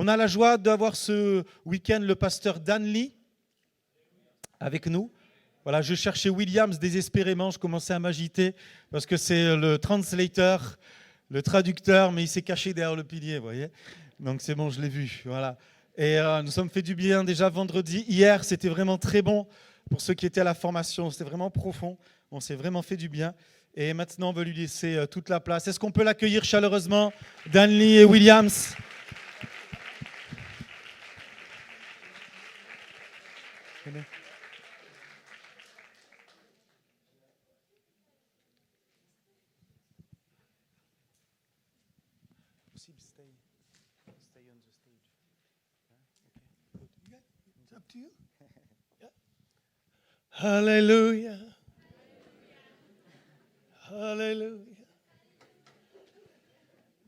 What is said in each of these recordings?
On a la joie d'avoir ce week-end le pasteur Dan Lee avec nous. Voilà, je cherchais Williams désespérément, je commençais à m'agiter parce que c'est le translator, le traducteur, mais il s'est caché derrière le pilier, vous voyez. Donc c'est bon, je l'ai vu, voilà. Et nous sommes fait du bien déjà vendredi. Hier, c'était vraiment très bon pour ceux qui étaient à la formation, c'était vraiment profond. On s'est vraiment fait du bien. Et maintenant, on veut lui laisser toute la place. Est-ce qu'on peut l'accueillir chaleureusement, Dan Lee et Williams? It's up to you. Yeah. Hallelujah. Hallelujah.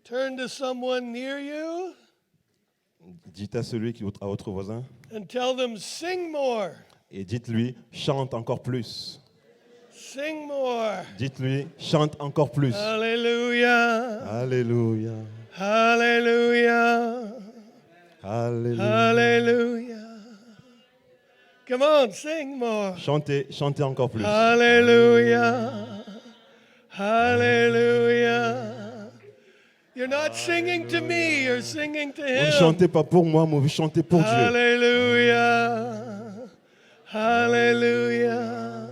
Turn to someone near you Dites à celui qui est à votre voisin and tell them, sing more. et dites-lui, chante encore plus. Sing more. Dites-lui, chante encore plus. Hallelujah. Alléluia. Hallelujah. Alléluia. Hallelujah. Come on, sing more. Chantez, chantez encore plus. Hallelujah. Hallelujah. You're not singing to me, you're singing to Vous ne him. chantez pas pour moi, mais vous chantez pour Dieu. Hallelujah. Hallelujah.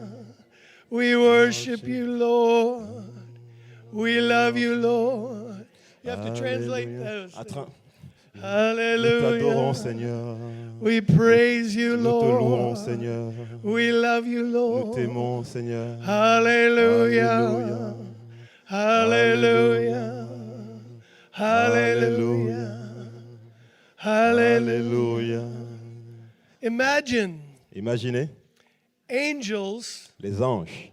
We worship you, Lord. We love you, Lord. You have to translate those. Nous t'adorons, Hallelujah. Seigneur. We praise you, Nous te louons, Lord. Seigneur. We love you, Nous Lord. t'aimons, Seigneur. Hallelujah. Hallelujah. Hallelujah. Hallelujah. Imagine Imaginez angels les anges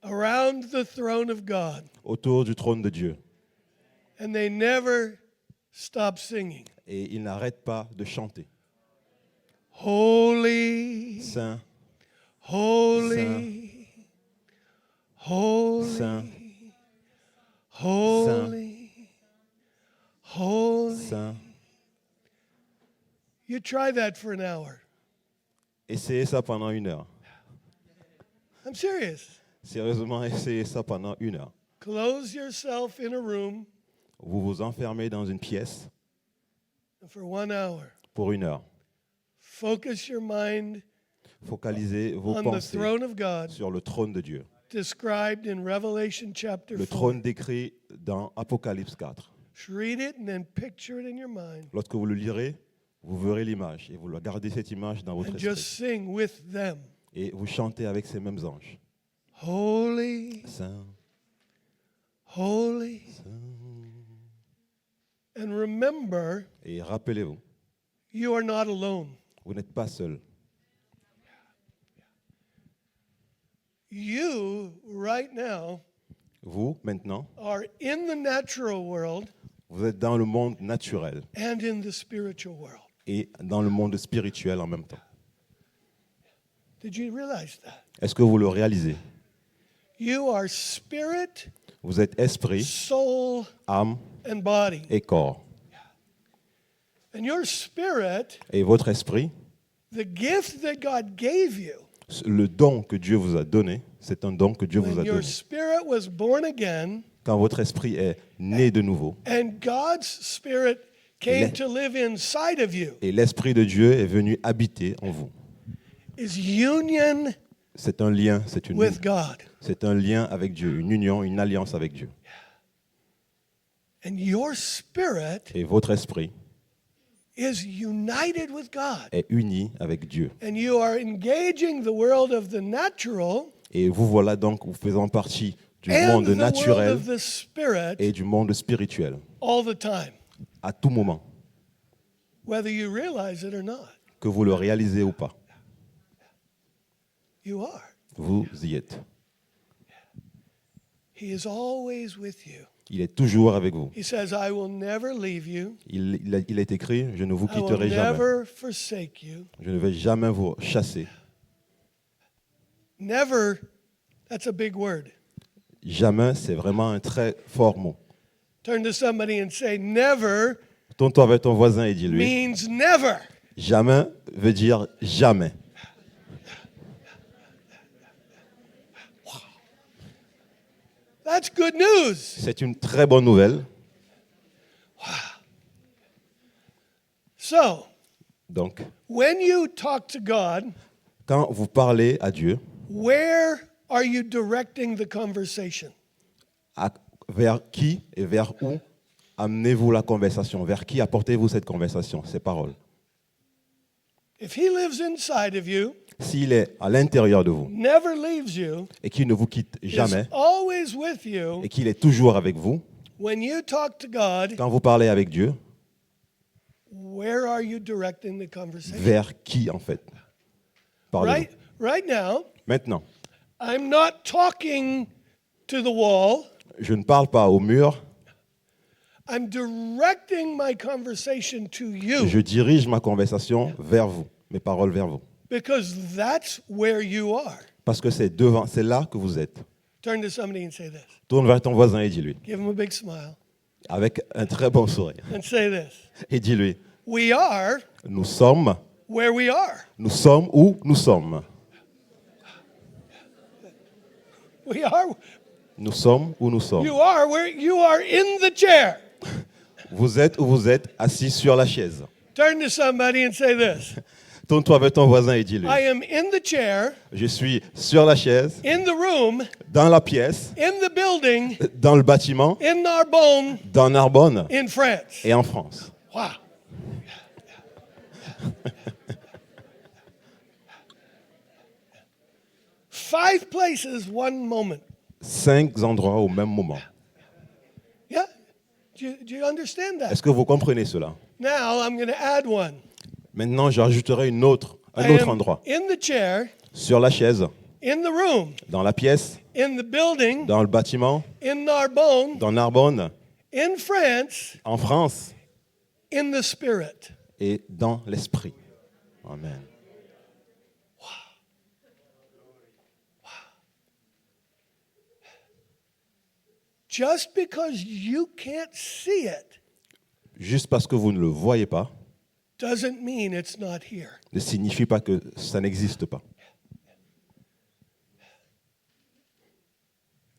around the throne of God, autour du trône de Dieu. and they never stop singing. Et ils n'arrêtent pas de chanter. Holy, Saint, holy, holy, Saint, holy, holy. Saint. You try that for an hour. Essayez ça pendant 1 heure. I'm serious. Sérieusement, essayez ça pendant 1 heure. Close yourself in a room Vous vous enfermez dans une pièce for 1 hour. pour 1 heure. Focus your mind Focalisez vos on the pensées throne of God, sur le trône de Dieu. described in Revelation chapter Le 4. trône décrit dans Apocalypse 4. Just read it and then picture it in your mind. Lorsque vous le lirez, vous verrez l'image et vous gardez cette image dans votre And just esprit. sing with them. Et vous chantez avec ces mêmes anges. Holy, Saint, holy. And remember, et rappelez-vous, you are not alone. vous n'êtes pas seul. You, right now, Vous, maintenant, are in the natural world vous êtes dans le monde naturel and in the spiritual world. et dans le monde spirituel en même temps. Did you realize that? Est-ce que vous le réalisez? You are spirit, Vous êtes esprit, soul, âme and body. et corps. And your spirit, Et votre esprit, the gift that God gave you, le don que Dieu vous a donné, c'est un don que Dieu vous a when your donné. spirit was born again, Quand votre esprit est né de nouveau and God's spirit came to live inside of you, et l'esprit de Dieu est venu habiter en vous, is union c'est un lien, with God. c'est un lien avec Dieu, une union, une alliance avec Dieu. And your spirit Et votre esprit is united with God. est uni avec Dieu. And you are engaging the world of the natural Et vous voilà donc faisant partie du and monde the world naturel of the spirit et du monde spirituel all the time, à tout moment, whether you realize it or not. que vous le réalisez ou pas. You are. Vous y êtes. He is always with you. Il est toujours avec vous. He says, I will never leave you. Il est écrit, je ne vous I will quitterai jamais. never forsake you. Je ne vais jamais vous chasser. Never, that's a big word. Jamais, c'est vraiment un très fort mot. Turn to somebody and say, never Tourne-toi vers ton voisin et dis-lui. means never. Jamais veut dire jamais. That's good news. C'est une très bonne nouvelle. So, Donc, when you talk to God, quand vous parlez à Dieu, where are you directing the conversation? vers qui et vers où amenez-vous la conversation? Vers qui apportez-vous cette conversation, ces paroles? If he lives inside of you, S'il est à l'intérieur de vous never leaves you, et qu'il ne vous quitte jamais is always with you, et qu'il est toujours avec vous, when you talk to God, quand vous parlez avec Dieu, where are you directing the conversation? vers qui en fait? Parlez-vous. Right now, Maintenant, I'm not talking to the wall. je ne parle pas au mur, I'm directing my conversation to you je dirige ma conversation vers vous, mes paroles vers vous. because that's where you are. Parce que c'est devant, c'est là que vous êtes. Turn to somebody and say this. Tourne vers ton voisin et dis-lui, Give him a big smile avec un très bon sourire, and say this. et dis-lui, We are nous sommes where we are. où nous sommes. We are. Nous sommes où nous sommes. You are where you are in the chair. Vous êtes où vous êtes, assis sur la chaise. Turn to somebody and say this. Tourne-toi vers ton voisin et dis-lui, I am in the chair, je suis sur la chaise, in the room, dans la pièce, in the building, dans le bâtiment, in Narbonne, dans Narbonne in France. et en France. Wow. 5 places, one moment. 5 endroits au même moment. Yeah? Do you understand that? Est-ce que vous comprenez cela? Now I'm going to add one. Maintenant, j'ajouterai un autre I am endroit. in the chair, Sur la chaise, in the room, dans la pièce, in the building, dans le bâtiment, in Narbonne, dans Narbonne, in France, en France in the spirit. et dans l'esprit. Amen. Just because you can't see it Juste parce que vous ne le voyez pas, doesn't mean it's not here. ne signifie pas que ça n'existe pas.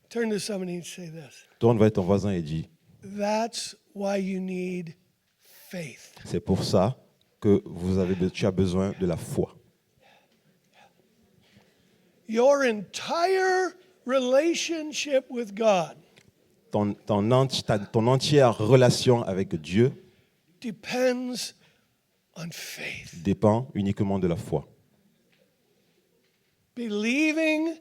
Turn to somebody and say this. Tourne vers ton voisin et dis, That's why you need faith. c'est pour ça que tu as besoin de la foi. Your entire relationship with God Ton entière relation avec Dieu depends on faith. dépend uniquement de la foi. Believing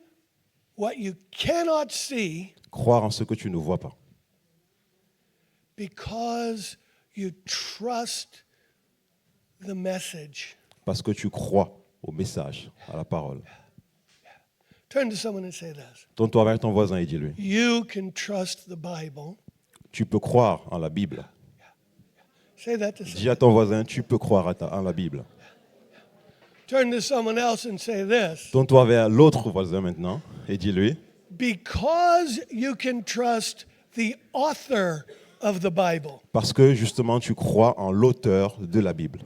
what you cannot see Croire en ce que tu ne vois pas. because you trust the message. Parce que tu crois au message, à la parole. Turn to someone and say this. Tourne-toi vers ton voisin et dis-lui, You can trust the Bible. tu peux croire en la Bible. Say that to Dis someone. à ton voisin, tu peux croire en la Bible. Turn to someone else and say this. Tourne-toi vers l'autre voisin maintenant et dis-lui, Because you can trust the author of the Bible. parce que justement tu crois en l'auteur de la Bible.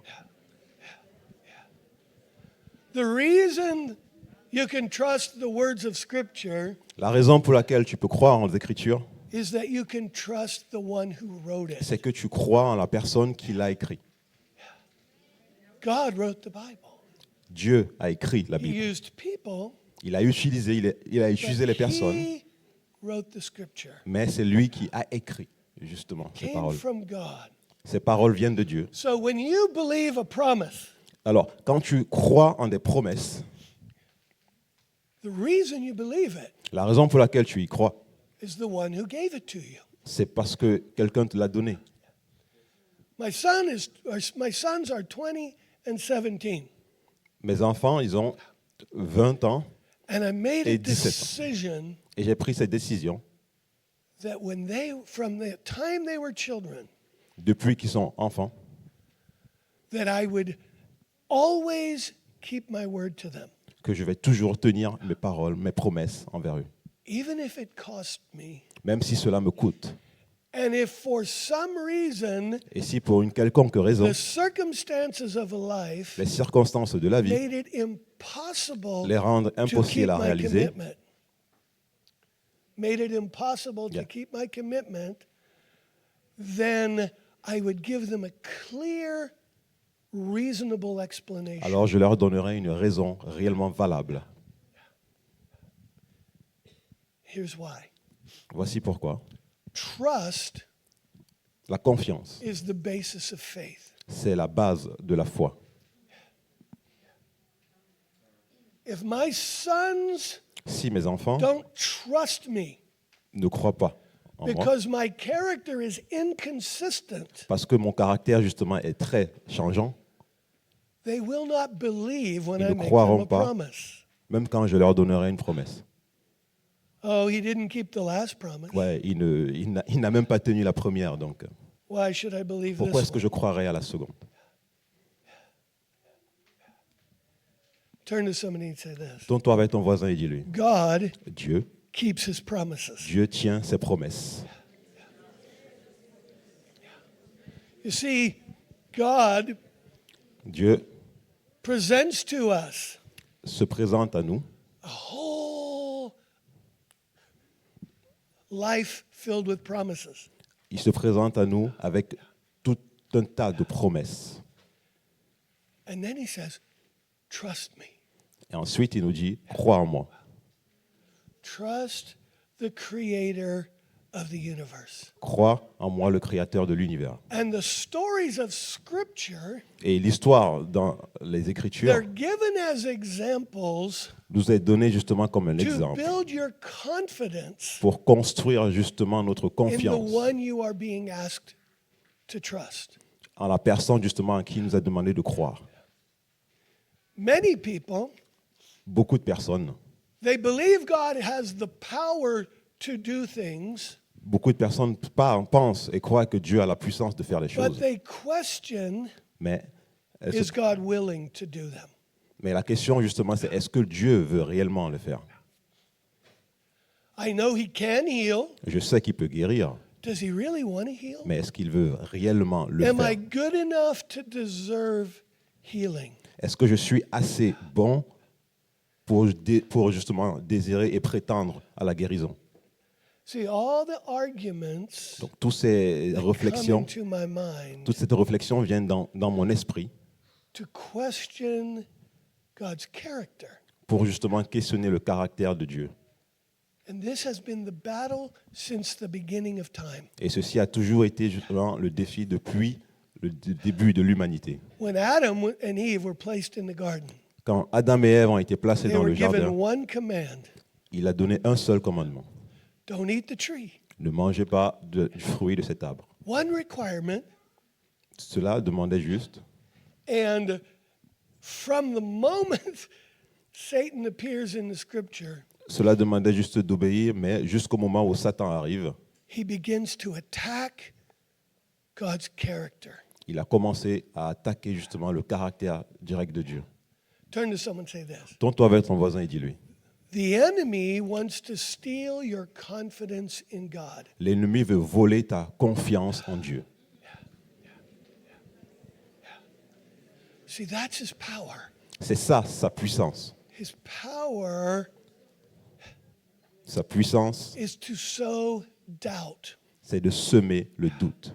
The reason you can trust the words of Scripture La raison pour laquelle tu peux croire en les Écritures, is that you can trust the one who wrote it. c'est que tu crois en la personne qui l'a écrit. God wrote the Bible. Dieu a écrit la He Bible. used people, Il a utilisé les but personnes, he wrote the Scripture. mais c'est lui qui a écrit justement ces Came paroles. from God. Ces paroles viennent de Dieu. So when you believe a promise, Alors, quand tu crois en des promesses, the reason you believe it la raison pour laquelle tu y crois, is the one who gave it to you. c'est parce que quelqu'un te l'a donné. My sons are 20 and 17. Mes enfants, ils ont 20 ans And I made a Et 17 ans. decision et j'ai pris cette décision that from the time they were children, depuis qu'ils sont enfants, that I would always keep my word to them, que je vais toujours tenir mes paroles, mes promesses envers eux, even if it cost me même si cela me coûte And if for some reason Et si pour une quelconque raison, the circumstances of life les circonstances de la vie made it impossible les rendent to keep impossibles à my réaliser, commitment, made it impossible Yeah. to keep my commitment, then I would give them a clear, reasonable explanation. alors je leur donnerai une raison réellement valable. Here's why. Voici pourquoi. Trust La confiance, is the basis of faith. c'est la base de la foi. If my sons Si mes enfants don't trust me ne croient pas en moi, because my character is inconsistent, parce que mon caractère justement est très changeant, they will not believe when Ils I ne make them croiront a pas. promise. même quand je leur donnerai une promesse. Oh, he didn't keep the last promise. Ouais, il n'a même pas tenu la première, donc Why should I believe pourquoi this est-ce que one? je croirais à la seconde? Turn to somebody and say this. Tourne-toi avec ton voisin et dis-lui, God Dieu, keeps his promises. Dieu tient ses promesses. You see, God Dieu presents to us se présente à nous a whole life filled with promises. il se présente à nous avec tout un tas de promesses. And then he says, trust me. Et ensuite, il nous dit, crois en moi. Trust the creator of the universe. Crois en moi, le créateur de l'univers. And the stories of Scripture, Et l'histoire dans les Écritures they're given as examples nous est donnée justement comme un to exemple build your confidence pour construire justement notre in the confiance one you are being asked to trust. en la personne justement à qui il nous a demandé de croire. Many people, Beaucoup de personnes, they believe God has the power to do things, beaucoup de personnes pensent et croient que Dieu a la puissance de faire les but choses. they question, Mais, is God willing to do them? mais la question justement c'est est-ce que Dieu veut réellement le faire? I know he can heal. Je sais qu'il peut guérir, Does he really want to heal? mais est-ce qu'il veut réellement le Am faire? I good enough to deserve healing? Est-ce que je suis assez bon pour justement désirer et prétendre à la guérison? See, all the arguments Donc, toutes ces come réflexions, into my mind toute cette réflexion vient dans mon esprit to question God's character. pour justement questionner le caractère de Dieu. And this has been the battle since the beginning of time. Et ceci a toujours été justement le défi depuis le début de l'humanité. When Adam and Eve were placed in the garden, Quand Adam et Ève ont été placés they dans were le given jardin, one command: il a donné un seul commandement. don't eat the tree. Ne mangez pas du fruit de cet arbre. One requirement, Cela demandait juste, and from the moment Satan appears in the scripture, cela demandait juste d'obéir, mais jusqu'au moment où Satan arrive, he begins to attack God's character. il a commencé à attaquer justement le caractère direct de Dieu. Turn to someone and say this. Tourne-toi avec ton voisin et dis-lui, The enemy wants to steal your confidence in God. l'ennemi veut voler ta confiance en Dieu. See, that's his power. C'est ça, sa puissance. His power Sa puissance, is to sow doubt, c'est de semer le doute,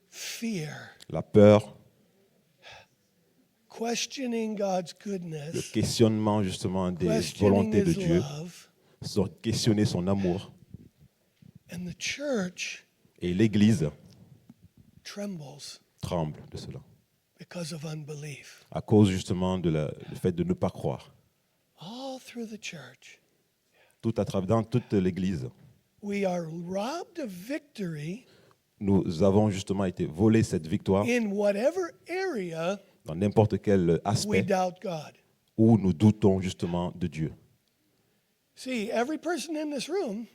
fear, la peur, questioning God's le goodness, questionnement justement des questioning volontés de his Dieu, love. questionner son amour. And the church Et l'Église trembles tremble de cela, because of unbelief. à cause justement du fait de ne pas croire. All through the church, Tout à travers, dans toute l'Église, we are robbed of victory nous avons justement été volés cette victoire in whatever area dans n'importe quel we aspect doubt God. où nous doutons justement de Dieu. See, every person in this room,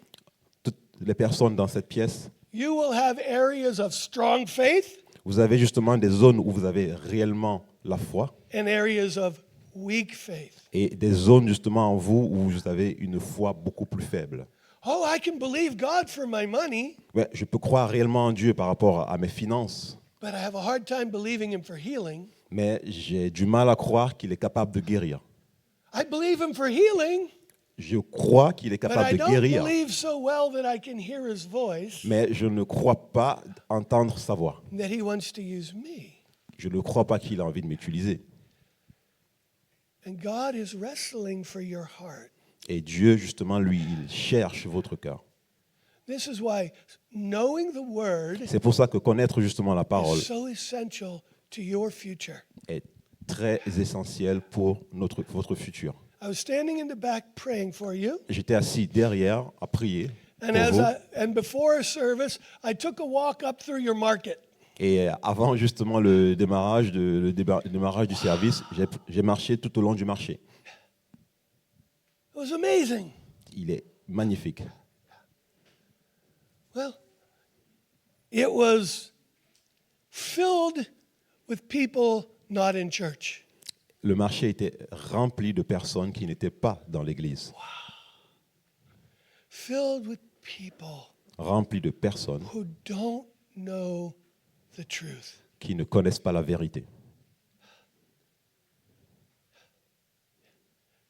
Toutes les personnes dans cette pièce, you will have areas of strong faith vous avez justement des zones où vous avez réellement la foi and areas of weak faith. et des zones justement en vous où vous avez une foi beaucoup plus faible. Oh, I can believe God for my money, Ouais, je peux croire réellement en Dieu par rapport à mes finances, but I have a hard time believing Him for healing. mais j'ai du mal à croire qu'il est capable de guérir. I believe Him for healing, Je crois qu'il est but I capable de don't guérir, believe so well that I can hear His voice mais je ne crois pas entendre sa voix. that He wants to use me. Je ne crois pas qu'il a envie de m'utiliser. And God is wrestling for your heart. Et Dieu, justement, lui, il cherche votre cœur. This is why knowing the Word C'est pour ça que connaître justement la parole is so essential to your future. est très essentiel pour votre futur. I was standing in the back praying for you, J'étais assis derrière à prier and pour vous. and before service, I took a walk up through your market. Et avant justement le démarrage du service, j'ai marché tout au long du marché. It was amazing. Il est magnifique. Well, it was filled with people not in church. Le marché était rempli de personnes qui n'étaient pas dans l'église. Filled with people Rempli de personnes who don't know the truth. qui ne connaissent pas la vérité.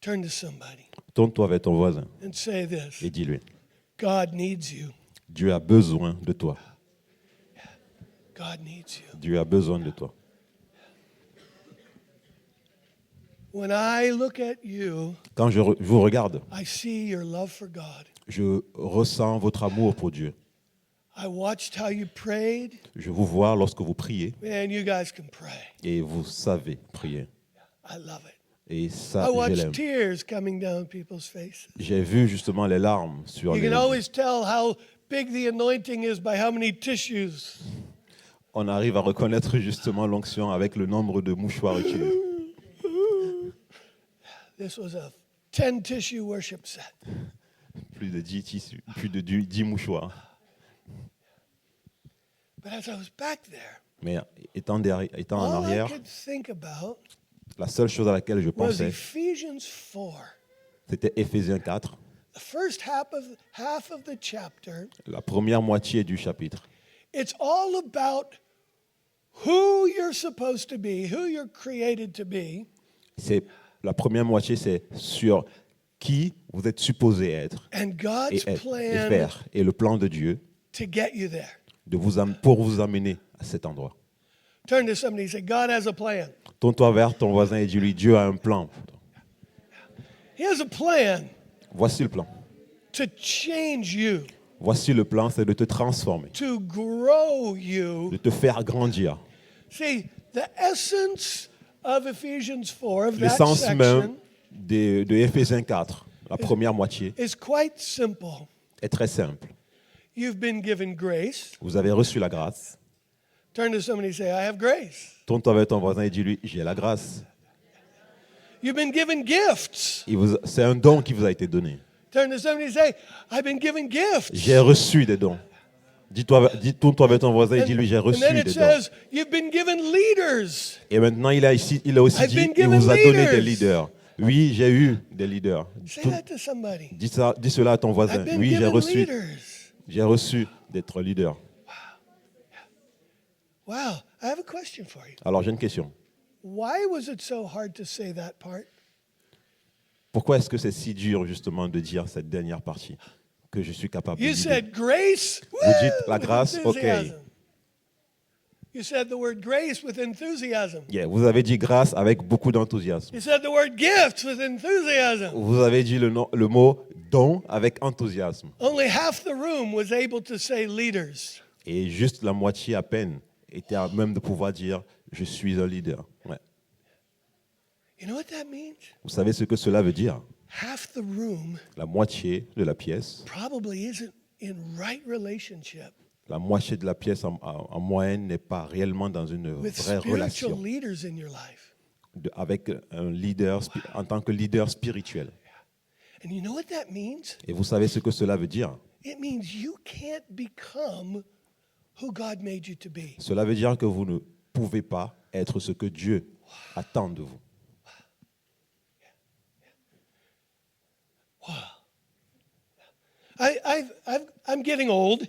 Turn to somebody Tourne-toi vers ton voisin and say et this: dis-lui, God needs you. Dieu a besoin de toi. God needs you. Dieu a besoin de toi. When I look at you, Quand je vous regarde, I see your love for God. je ressens votre amour pour Dieu. I watched how you prayed. Je vous vois lorsque vous priez Man, you guys can pray. et vous savez prier. I love it. Et ça, I je watched l'aime. tears coming down people's faces. J'ai vu justement les larmes sur You les... can always tell how big the anointing is by how many tissues. On arrive à reconnaître justement l'onction avec le nombre de mouchoirs utilisés. This was a 10 tissue worship set. Plus de 10 tissus, plus de 10 mouchoirs. But as I was back there, Mais étant en all I arrière, could think about la seule chose à laquelle je was pensais, Ephesians 4. c'était Éphésiens 4, The first half of the chapter, la première moitié du chapitre. it's all about who you're supposed to be, who you're created to be, La première moitié, c'est sur qui vous êtes supposé être and et, God's et plan faire, et le plan de Dieu to get you there. pour vous amener à cet endroit. Turn to somebody and say, God has a plan. Tourne-toi vers ton voisin et dis-lui, Dieu a un plan. He has a plan Voici le plan. to change you, Voici le plan, c'est de te transformer, to grow you. de te faire grandir. See, the essence of Ephesians 4, of that L'essence même section, de Éphésiens 4, la première moitié, is quite simple. est très simple. You've been given grace. Vous avez reçu la grâce. Turn to somebody and say, I have grace. Tourne-toi vers ton voisin et dis-lui, j'ai la grâce. You've been given gifts. C'est un don qui vous a été donné. Turn to somebody and say, I've been given gifts. J'ai reçu des dons. Tourne-toi vers ton voisin et dis-lui, j'ai And reçu then des it dons. says, you've been given leaders. Et maintenant, il a aussi I've dit, been il given vous a donné leaders. des leaders. Oui, j'ai eu des leaders. Say that to somebody. Dis cela à ton voisin. I've been Oui, given leaders. j'ai reçu d'être leader. Wow, I have a question for you. Alors, j'ai une question. Why was it so hard to say that part? Pourquoi est-ce que c'est si dur, justement, de dire cette dernière partie que je suis capable de You leader? said grace. Vous dites la with grâce, ok. enthusiasm. You said the word grace with enthusiasm. Yeah, vous avez dit grâce avec beaucoup d'enthousiasme. You said the word gifts with enthusiasm. Vous avez dit le mot don avec enthousiasme. Only half the room was able to say leaders. Et juste la moitié à peine était à même de pouvoir dire je suis un leader. Ouais. You know what that means? Vous savez ce que cela veut dire? Half the room La moitié de la pièce, probably isn't in right relationship la moitié de la pièce en moyenne n'est pas réellement dans une with vraie spiritual relation leaders in your life. avec un leader en tant que leader spirituel. And you know what that means? Et vous savez ce que cela veut dire? It means you can't become who God made you to be. Cela veut dire que vous ne pouvez pas être ce que Dieu attend de vous. I'm getting old.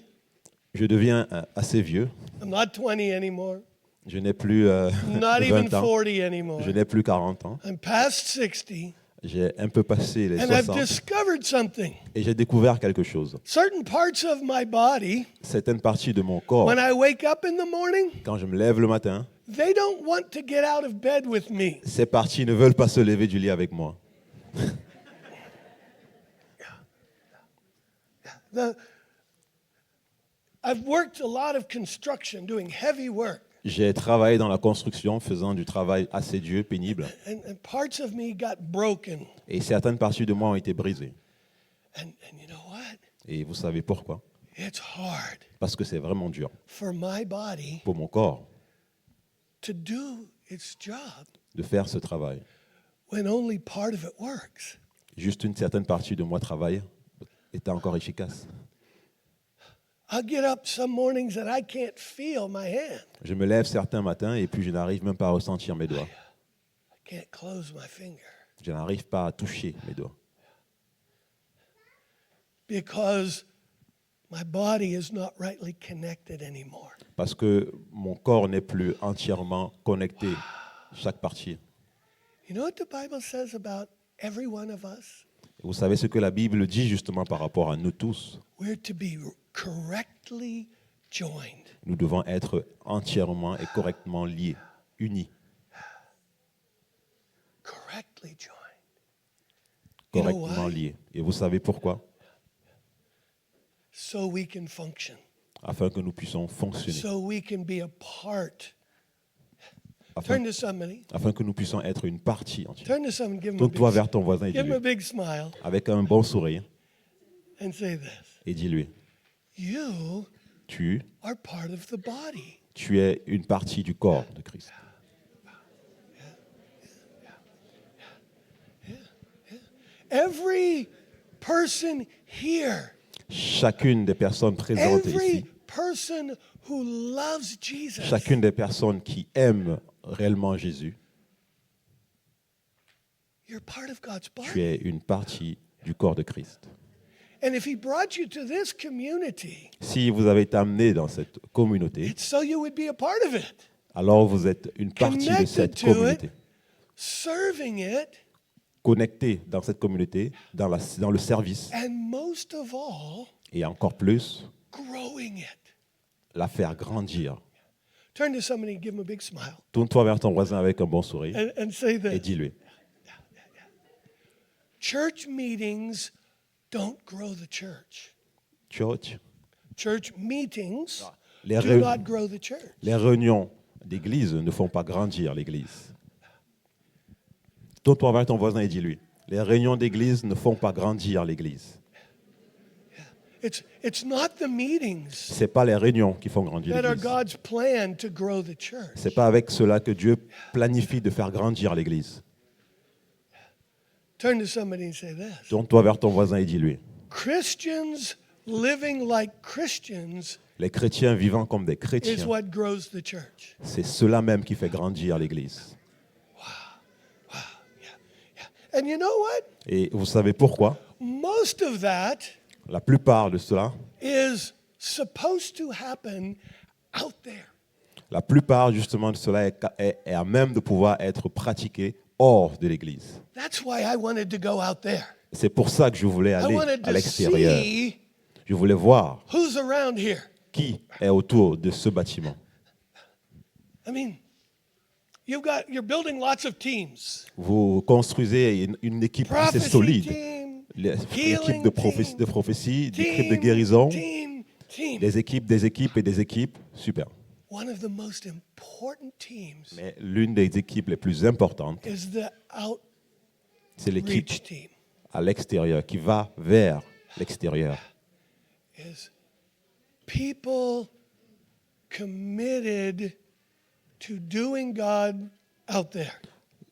Je deviens assez vieux. I'm not 20 anymore. Je n'ai plus Not even 20 ans. 40 anymore. Je n'ai plus 40 ans. I'm past 60. J'ai un peu passé les And I've 60 discovered something. et j'ai découvert quelque chose. Certain parts of my body, Certaines parties de mon corps, when I wake up in the morning, quand je me lève le matin, they don't want to get out of bed with me. ces parties ne veulent pas se lever du lit avec moi. I've worked a lot of construction, doing heavy work, J'ai travaillé dans la construction, faisant du travail assez dur, pénible, and parts of me got broken. et certaines parties de moi ont été brisées. And you know what? Et vous savez pourquoi? It's hard Parce que c'est vraiment dur for my body pour mon corps to do its job de faire ce travail. when only part of it works. Juste une certaine partie de moi travaille est encore efficace. I'll get up some mornings and I can't feel my hand. Je me lève certains matins et puis je n'arrive même pas à ressentir mes doigts. I can't close my finger Je n'arrive pas à toucher mes doigts. because my body is not rightly connected anymore. Parce que mon corps n'est plus entièrement connecté, chaque partie. You know what the Bible says about every one of us? Vous savez ce que la Bible dit justement par rapport à nous tous? We're to be correctly joined. Nous devons être entièrement et correctement liés, unis, Correctly joined. You know correctement why? liés. Et vous savez pourquoi? So we can function. Afin que nous puissions fonctionner, So we can be a part. afin, Turn to somebody. afin que nous puissions être une partie entière. Turn to someone. Give him a Tourne-toi big, vers ton voisin et give him a dis-lui, big smile avec un bon sourire, and say this. et dis-lui, You tu are part of the body. es une partie du corps de Christ. Every person here, Chacune des personnes présentes every ici, person who loves Jesus, chacune des personnes qui aiment réellement Jésus, you're part of God's tu body. es une partie du corps de Christ. And if he brought you to this community, Si vous avez été amené dans cette communauté, it's so you would be a part of it, alors vous êtes une partie de cette Connected to communauté. serving it, Connecté dans cette communauté, dans le service, and most of all, et encore plus, growing it. la faire grandir. Turn to somebody and give them a big smile Tourne-toi vers ton voisin avec un bon sourire and say et this. dis-lui, Church meetings don't grow the church. church, Church meetings les, do réunions, not grow the church. les réunions d'église ne font pas grandir l'église. Tourne-toi vers ton voisin et dis-lui, les réunions d'église ne font pas grandir l'église. It's not the meetings Ce n'est pas les réunions qui font grandir that are l'église. God's plan to grow the church. Ce n'est pas avec cela que Dieu planifie de faire grandir l'église. Turn to somebody and say this. Tourne-toi vers ton voisin et dis-lui, Christians living like Christians les chrétiens vivant comme des is chrétiens, what grows the church. c'est cela même qui fait grandir l'église. And you know what? Et vous savez pourquoi? Most of that La plupart de cela, is supposed to happen out there. la plupart justement de cela est à même de pouvoir être pratiqué hors de l'église. That's why I wanted to go out there. C'est pour ça que je voulais I aller wanted à to l'extérieur. see Je voulais voir who's around here. qui est autour de ce bâtiment. I mean, you're building lots of teams. Vous construisez une équipe assez Prophecy solide. team, L'équipe de prophétie, d'équipe de team, guérison, team. des équipes et des équipes. Super. One of the most important teams Mais l'une des équipes les plus importantes, is the outreach c'est l'équipe team. à l'extérieur, qui va vers l'extérieur. Is people committed to doing God out there.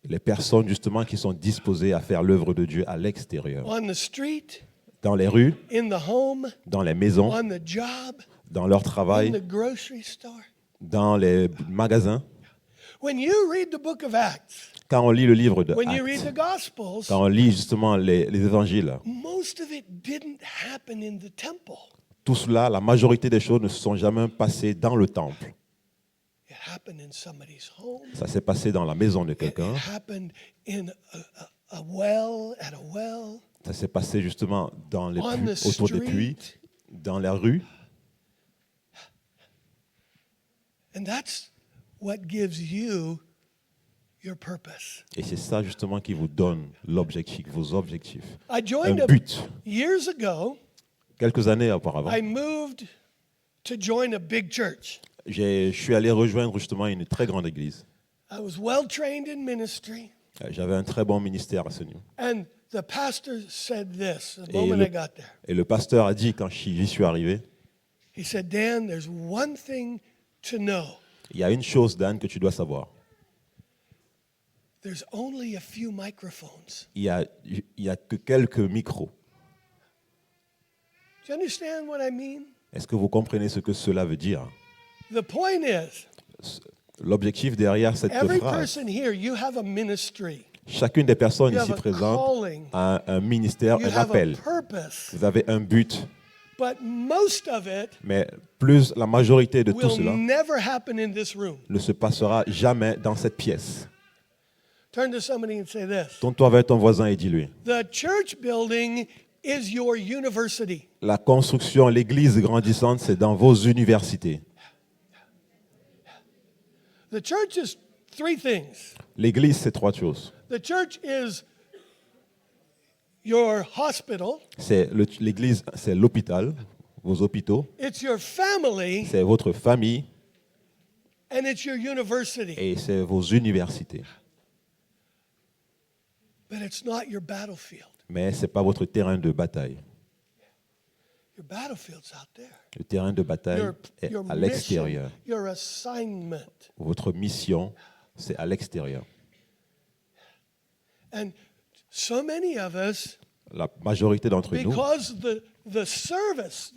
Les personnes justement qui sont disposées à faire l'œuvre de Dieu à l'extérieur. On the street, Dans les rues, in the home, dans les maisons, on the job, dans leur in travail, the grocery store. dans les magasins. When you read the book of Acts, Quand on lit le livre de when you read the Actes, Gospels, quand on lit justement les évangiles, most of it didn't happen in the temple. tout cela, la majorité des choses ne se sont jamais passées dans le temple. It happened in somebody's home. Ça s'est passé dans la maison de It quelqu'un. happened in a well, at a well, Ça s'est passé justement dans les on puits, the autour des puits, street. dans la rue. And that's what gives you your purpose. Et c'est ça justement qui vous donne l'objectif, vos objectifs. I joined Un but. years ago. Quelques années auparavant, I moved to join a big church. je suis allé rejoindre justement une très grande église. I was well trained in ministry, J'avais un très bon ministère à ce niveau. and the pastor said this the Et moment le- I got there. Et le pasteur a dit quand j'y suis arrivé, He said, Dan, there's one thing to know. il y a une chose, Dan, que tu dois savoir. There's only a few microphones. Il y a que quelques micros. Do you understand what I mean? Est-ce que vous comprenez ce que cela veut dire? The point is, L'objectif derrière cette every phrase, person here, you have a ministry. chacune des personnes You ici have a présentes calling. a un ministère, You un have a appel. purpose. Vous avez un but, But most of it mais plus la majorité de tout will cela never happen in this room. ne se passera jamais dans cette pièce. Turn to somebody and say this. Tourne-toi vers ton voisin et dis-lui. The church building is your university. La construction, l'église grandissante, c'est dans vos universités. The church is three things. L'église, c'est trois choses. The church is your hospital, L'église, c'est l'hôpital, vos hôpitaux, it's your family, c'est votre famille and it's your university. et c'est vos universités. But it's not your battlefield. Mais ce n'est pas votre terrain de bataille. Your battlefield's out there. Le terrain de bataille Your, est your à mission, l'extérieur. your assignment. Votre mission, c'est à l'extérieur. And so many of us, La majorité d'entre nous, because the service,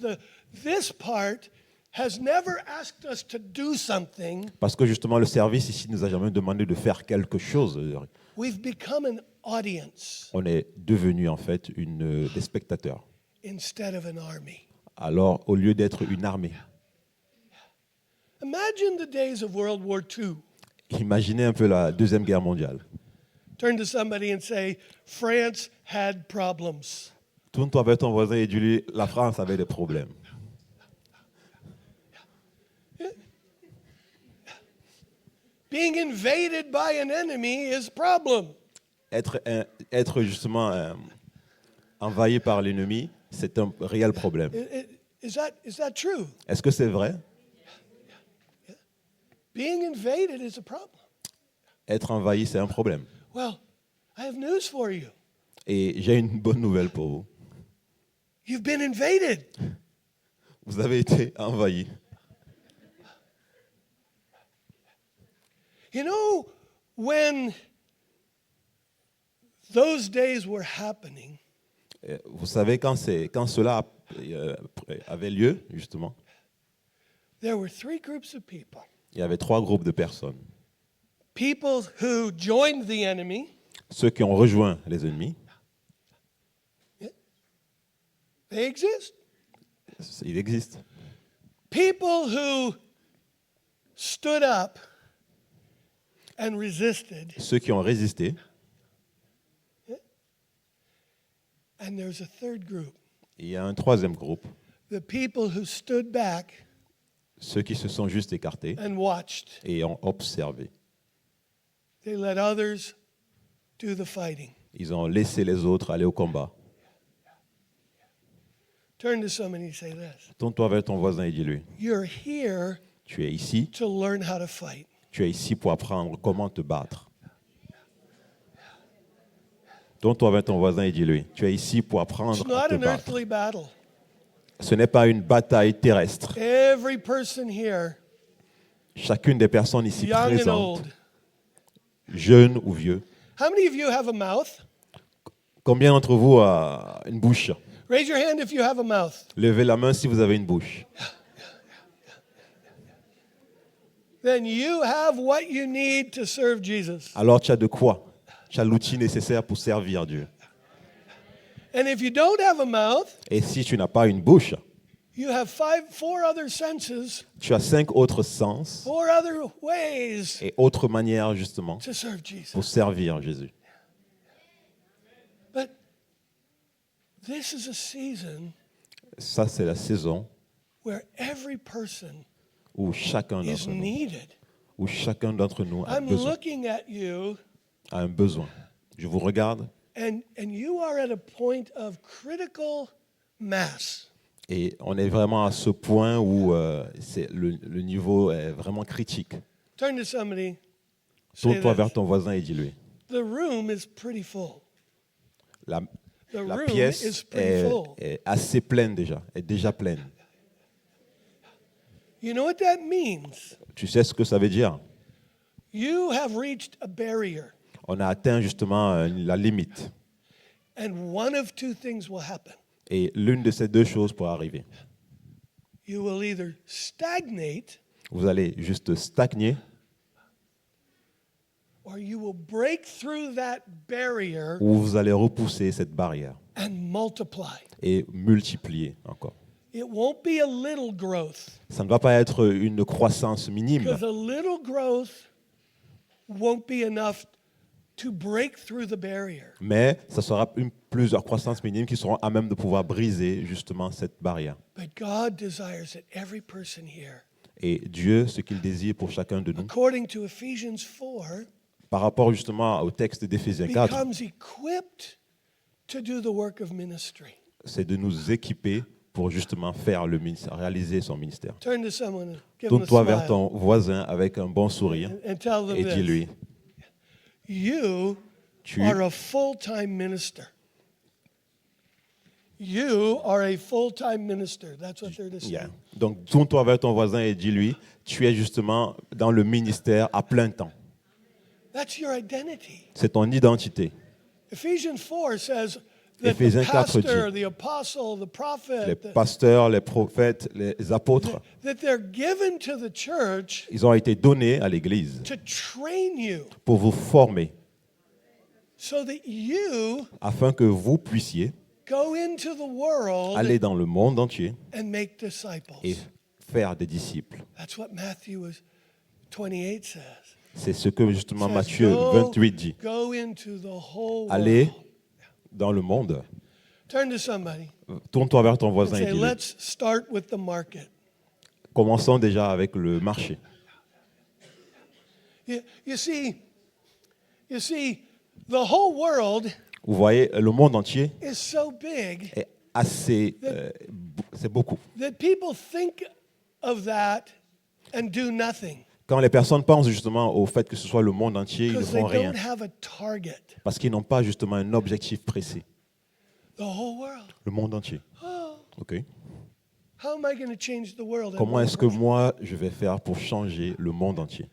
this part has never asked us to do something, parce que justement le service ici nous a jamais demandé de faire quelque chose, we've become an audience on est devenu en fait des spectateurs. instead of an army. Alors au lieu d'être une armée, Imagine the days of World War II. imaginez un peu la Deuxième Guerre mondiale. Turn to somebody and say, France had problems. Tourne-toi vers ton voisin et dis-lui, la France avait des problèmes. Being invaded by an enemy is a problem. Être justement envahi par l'ennemi, c'est un réel problème. Is that true? Est-ce que c'est vrai? Being invaded is a problem. Être envahi, c'est un problème. Well, I have news for you. Et j'ai une bonne nouvelle pour vous. You've been invaded. Vous avez été envahi. You know, when those days were happening, Vous savez, quand cela avait lieu, justement, there were three groups of people. il y avait trois groupes de personnes. People who joined the enemy, Ceux qui ont rejoint les ennemis, they exist. il existe. People who stood up and resisted, Ceux qui ont résisté, and there's a third group. et il y a un troisième groupe, The people who stood back ceux qui se sont juste écartés and watched. et ont observé. They let others do the fighting. Ils ont laissé les autres aller au combat. Turn to somebody and say this. Tourne-toi vers ton voisin et dis-lui, You're here tu es ici, to learn how to fight. tu es ici pour apprendre comment te battre. Tourne-toi vers ton voisin et dis-lui, tu es ici pour apprendre It's à not te an battre. earthly battle. Ce n'est pas une bataille terrestre. Every person here, Chacune des personnes ici young and présentes, old. jeunes ou vieux, How many of you have a mouth? combien d'entre vous a une bouche? Raise your hand if you have a mouth. Levez la main si vous avez une bouche. then you have what you need to serve Jesus. alors tu as de quoi? Tu as l'outil nécessaire pour servir Dieu. And if you don't have a mouth, Et si tu n'as pas une bouche, you have four other senses, tu as 5 autres sens 4 other ways et autres manières justement to serve Jesus. pour servir Jésus. But this is a season Ça, c'est la saison where every person où chacun is d'entre nous, needed. où chacun d'entre nous a I'm besoin, looking at you, a un besoin. Je vous regarde and you are at a point of critical mass. et on est vraiment à ce point où le niveau est vraiment critique. Turn to somebody. Say Tourne-toi vers this. ton voisin et dis-lui. The room is pretty full. La, The la room pièce is pretty full. est assez pleine déjà, est déjà pleine. You know what that means? Tu sais ce que ça veut dire? You have reached a barrier, On a atteint justement la limite. and one of two things will happen. Et l'une de ces deux choses pourra arriver. You will either stagnate Vous allez juste stagner or you will break through that barrier ou vous allez repousser cette barrière and multiply. et multiplier encore. It won't be a little growth, Ça ne va pas être une croissance minime, because a little growth won't be enough to break through the barrier. mais ça sera plusieurs croissances minimes qui seront à même de pouvoir briser justement cette barrière. But God desires that every person here, Et Dieu, ce qu'il désire pour chacun de nous, according to Ephesians 4, par rapport justement au texte d'Éphésiens 4, becomes equipped to do the work of ministry. c'est de nous équiper pour justement faire le ministère, réaliser son ministère. Turn to someone and give them a Tourne-toi vers smile ton voisin avec un bon sourire and tell them et this. dis-lui, You tu, are a full-time minister. You are a full-time minister. That's what they're to say. Yeah. Donc tourne-toi vers ton voisin et dis-lui, tu es justement dans le ministère à plein temps. That's your identity. C'est ton identité. Ephesians 4 says that Éphésiens the 4 pastor, dit, the apostle, the les prophet, pasteurs, les prophètes, les apôtres, that they're given to the church ils ont été donnés à l'Église to train you pour vous former, so that you afin que vous puissiez go into the world aller dans le monde entier and make disciples. et faire des disciples. That's what Matthew 28 says. C'est ce que justement Says, Matthieu go- 28 dit. Go into the whole Allez world. dans le monde. Turn to somebody Tourne-toi vers ton and voisin et say, dis-lui. let's start with the market. Commençons déjà avec le marché. You see, the whole world Vous voyez, le monde entier is so big est assez... c'est beaucoup. that people think of that and do nothing Quand les personnes pensent justement au fait que ce soit le monde entier, ils ne because they font rien. don't have a target. Parce qu'ils n'ont pas justement un objectif précis. The whole world. Le monde entier. Oh, OK. how am I going to change the world? Comment est-ce que moi, je vais faire pour changer le monde entier?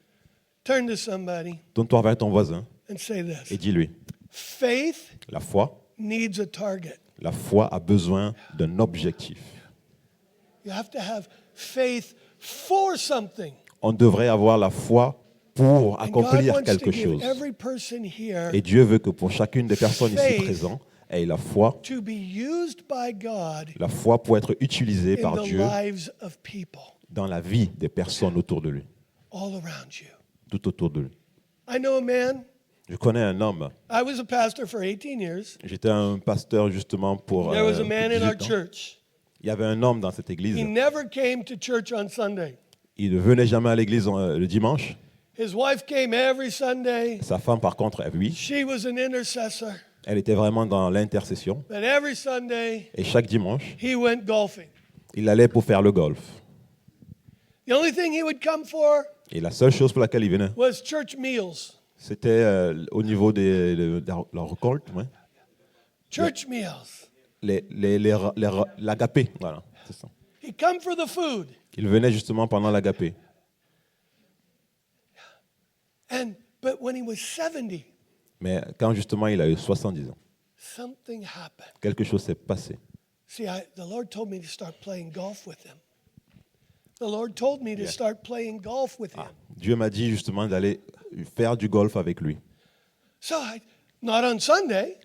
Turn to somebody Tourne-toi vers ton voisin and say et this. dis-lui, Faith la foi needs a target. La foi a besoin d'un objectif. You have to have faith for something. On devrait avoir la foi pour And God accomplir wants to quelque give chose. every person here Et Dieu veut que pour chacune des personnes ici Faith. présentes ait la foi, to be used by God la foi pour être utilisée in par the Dieu lives of people dans la vie des personnes autour de lui, all around you. tout autour de lui. I know a man. Je connais un homme. I was a pastor for 18 years. J'étais un pasteur justement pour There was a man in our 18 ans. church. Il y avait un homme dans cette église. He never came to church on Sunday. Il ne venait jamais à l'église le dimanche. His wife came every Sunday. Sa femme, par contre, oui, She was an intercessor. elle était vraiment dans l'intercession. But every Sunday, Et chaque dimanche, he went golfing. il allait pour faire le golf. The only thing he would come for Et la seule chose pour laquelle il venait, was church meals. c'était au niveau de la récolte, ouais. Church meals. L'agapé, voilà, c'est ça. He'd come for the food. Il venait justement pendant l'agapé. But when he was 70, Mais quand justement il a eu 70 ans, something happened. quelque chose s'est passé. See, the Lord told me to start playing golf with him. The Lord told me to Yeah. start playing golf with him. Dieu m'a dit justement d'aller faire du golf avec lui. So, not on Sunday.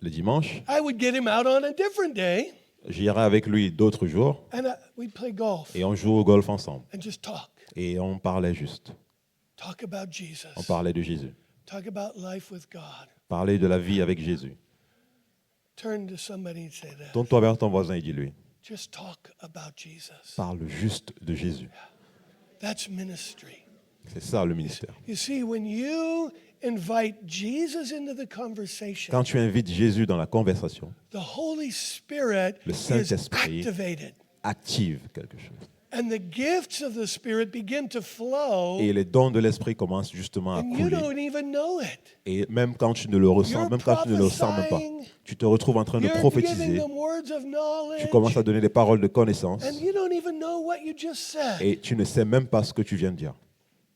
Le dimanche, I would get him out on a different day, j'irai avec lui d'autres jours and we'd play golf et on joue au golf ensemble. and just talk. Et on parlait juste. Talk about Jesus. On parlait de Jésus. Talk about life with God. Parler de la vie avec Jésus. Turn to somebody and say that. Tourne-toi vers ton voisin et dis-lui. Just talk about Jesus. Parle juste de Jésus. That's ministry. C'est ça le ministère. You see, when you invite Jesus into the conversation, Quand tu invites Jésus dans la conversation, the Holy Spirit Le is Saint-Esprit activated. active quelque chose. And the gifts of the Spirit begin to flow, Et les dons de l'Esprit commencent justement à and you couler. don't even know it. Et même quand tu ne le ressens, You're même quand tu ne le sens même pas, prophesying. tu te retrouves en train de You're giving prophétiser. them words of Tu knowledge, commences à donner des paroles de connaissance and you don't even know what you just said. et tu ne sais même pas ce que tu viens de dire.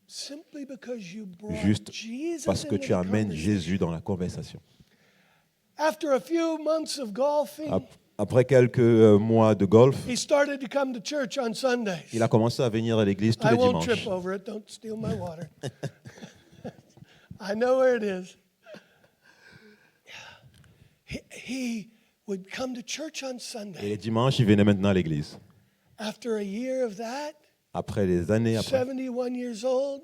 Simply because you brought Juste Jesus parce que into tu the amènes conversation. Jésus dans la conversation. After a few months of golfing, Après quelques mois de golf, he started to come to church on Sundays. il a commencé à venir à l'église tous I les won't trip dimanches. over it. Don't steal my water. I know where it is. He would come to church on Et Sunday. les dimanches, il venait maintenant à l'église. After a year of that, Après des années, après 71 years old,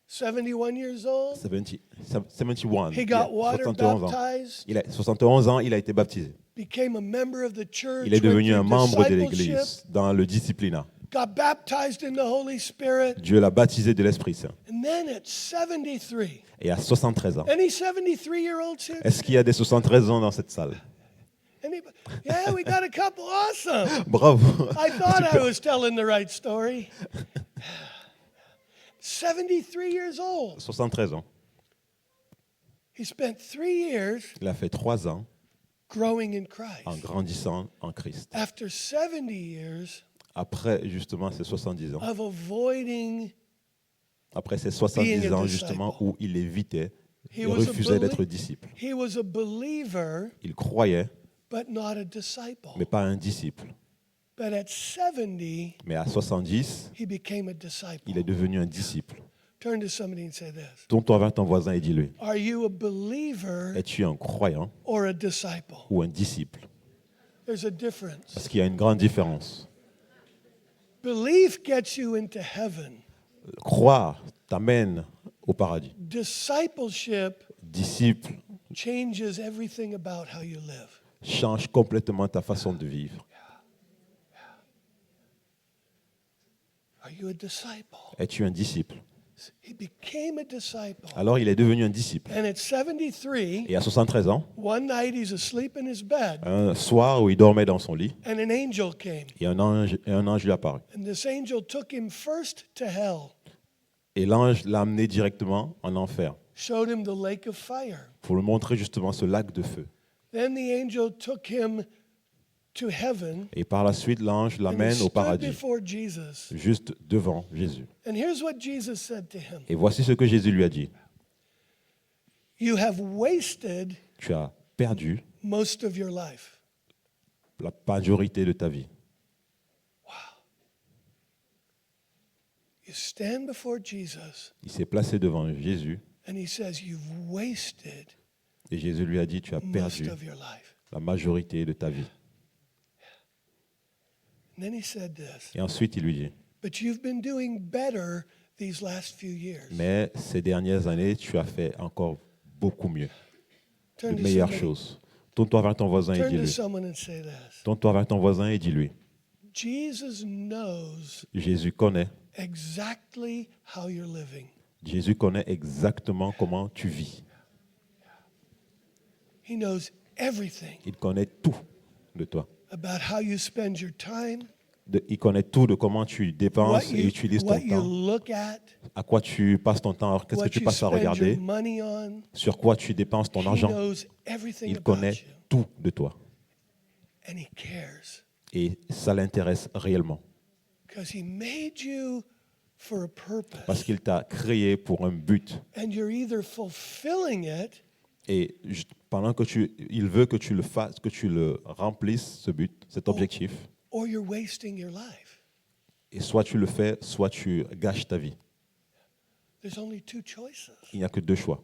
71 years old, 71, he got water 71 ans. baptized, Il a 71 ans, il a été baptisé. became a member of the church, Il est devenu un went membre through de discipleship, l'église dans le disciplinat. got baptized in the Holy Spirit, Dieu l'a baptisé de l'Esprit Saint. and then at 73, Et à 73 ans. any 73-year-olds here? Est-ce qu'il y a des 73 ans dans cette salle? Anybody? Yeah, we got a couple. Awesome. Bravo. I thought I was telling the right story. 73 years old. 73 ans. He spent 3 years Il a fait 3 ans growing in en Christ. grandissant en Christ. After 70 years Après justement ces 70 ans, of avoiding, après ces 70 Being a ans disciple. justement où il évitait he et was, refusait d'être disciple. he was a believer, Il croyait, but not a disciple. mais pas un disciple. But at 70, Mais à 70, he became a disciple. il est devenu un disciple. Turn to somebody and say this. Tourne-toi vers ton voisin et dis-lui, Are you a believer es-tu un croyant or a disciple? ou un disciple? There's a difference. Parce qu'il y a une grande différence. Belief gets you into heaven. Croire t'amène au paradis. Discipleship Disciple changes everything about how you live. change complètement ta façon de vivre. Are you a disciple? Es-tu un disciple? He became a disciple. Alors il est devenu un disciple. And at 73, Et à 73 ans, one night he's asleep in his bed, un soir où il dormait dans son lit, and an angel came. et un ange lui apparut. And this angel took him first to hell, Et l'ange l'a amené directement en enfer showed him the lake of fire. pour lui montrer justement ce lac de feu. Then the angel took him to heaven, Et par la suite, l'ange and he l'amène au stood paradis, before Jesus. juste devant Jésus. And here's what Jesus said to him. Et voici ce que Jésus lui a dit. You have wasted Tu as perdu most of your life. la majorité de ta vie. You stand before Jesus, Il s'est placé devant Jésus and he says, You've wasted et Jésus lui a dit, tu as most perdu of your life. la majorité de ta vie. And then he said this, Et ensuite, il lui dit, But you've been doing better these last few years. mais ces dernières années, tu as fait encore beaucoup mieux, Turn de to meilleures somebody- choses. Tourne-toi vers ton voisin et Turn to dis-lui. someone and say this. Tourne-toi vers ton voisin et dis-lui. Jesus knows Jésus connaît. exactly how you're living. Jésus connaît exactement comment tu vis. He knows everything Il connaît tout de toi. about how you spend your time, Il connaît tout de comment tu dépenses et utilises ton what you temps, look at, à quoi tu passes ton temps, qu'est-ce que what tu you passes à spend your regarder, money on. sur quoi tu dépenses ton He argent. knows everything Il about connaît you, tout de toi. and he cares Et ça l'intéresse réellement. because he made you for a Parce purpose, qu'il t'a créé pour un but. and you're either fulfilling it Et pendant que il veut que tu le fasses, que tu le remplisses, ce but, cet objectif, or you're wasting your life. Et soit tu le fais, soit tu gâches ta vie. There's only two choices. Il n'y a que deux choix.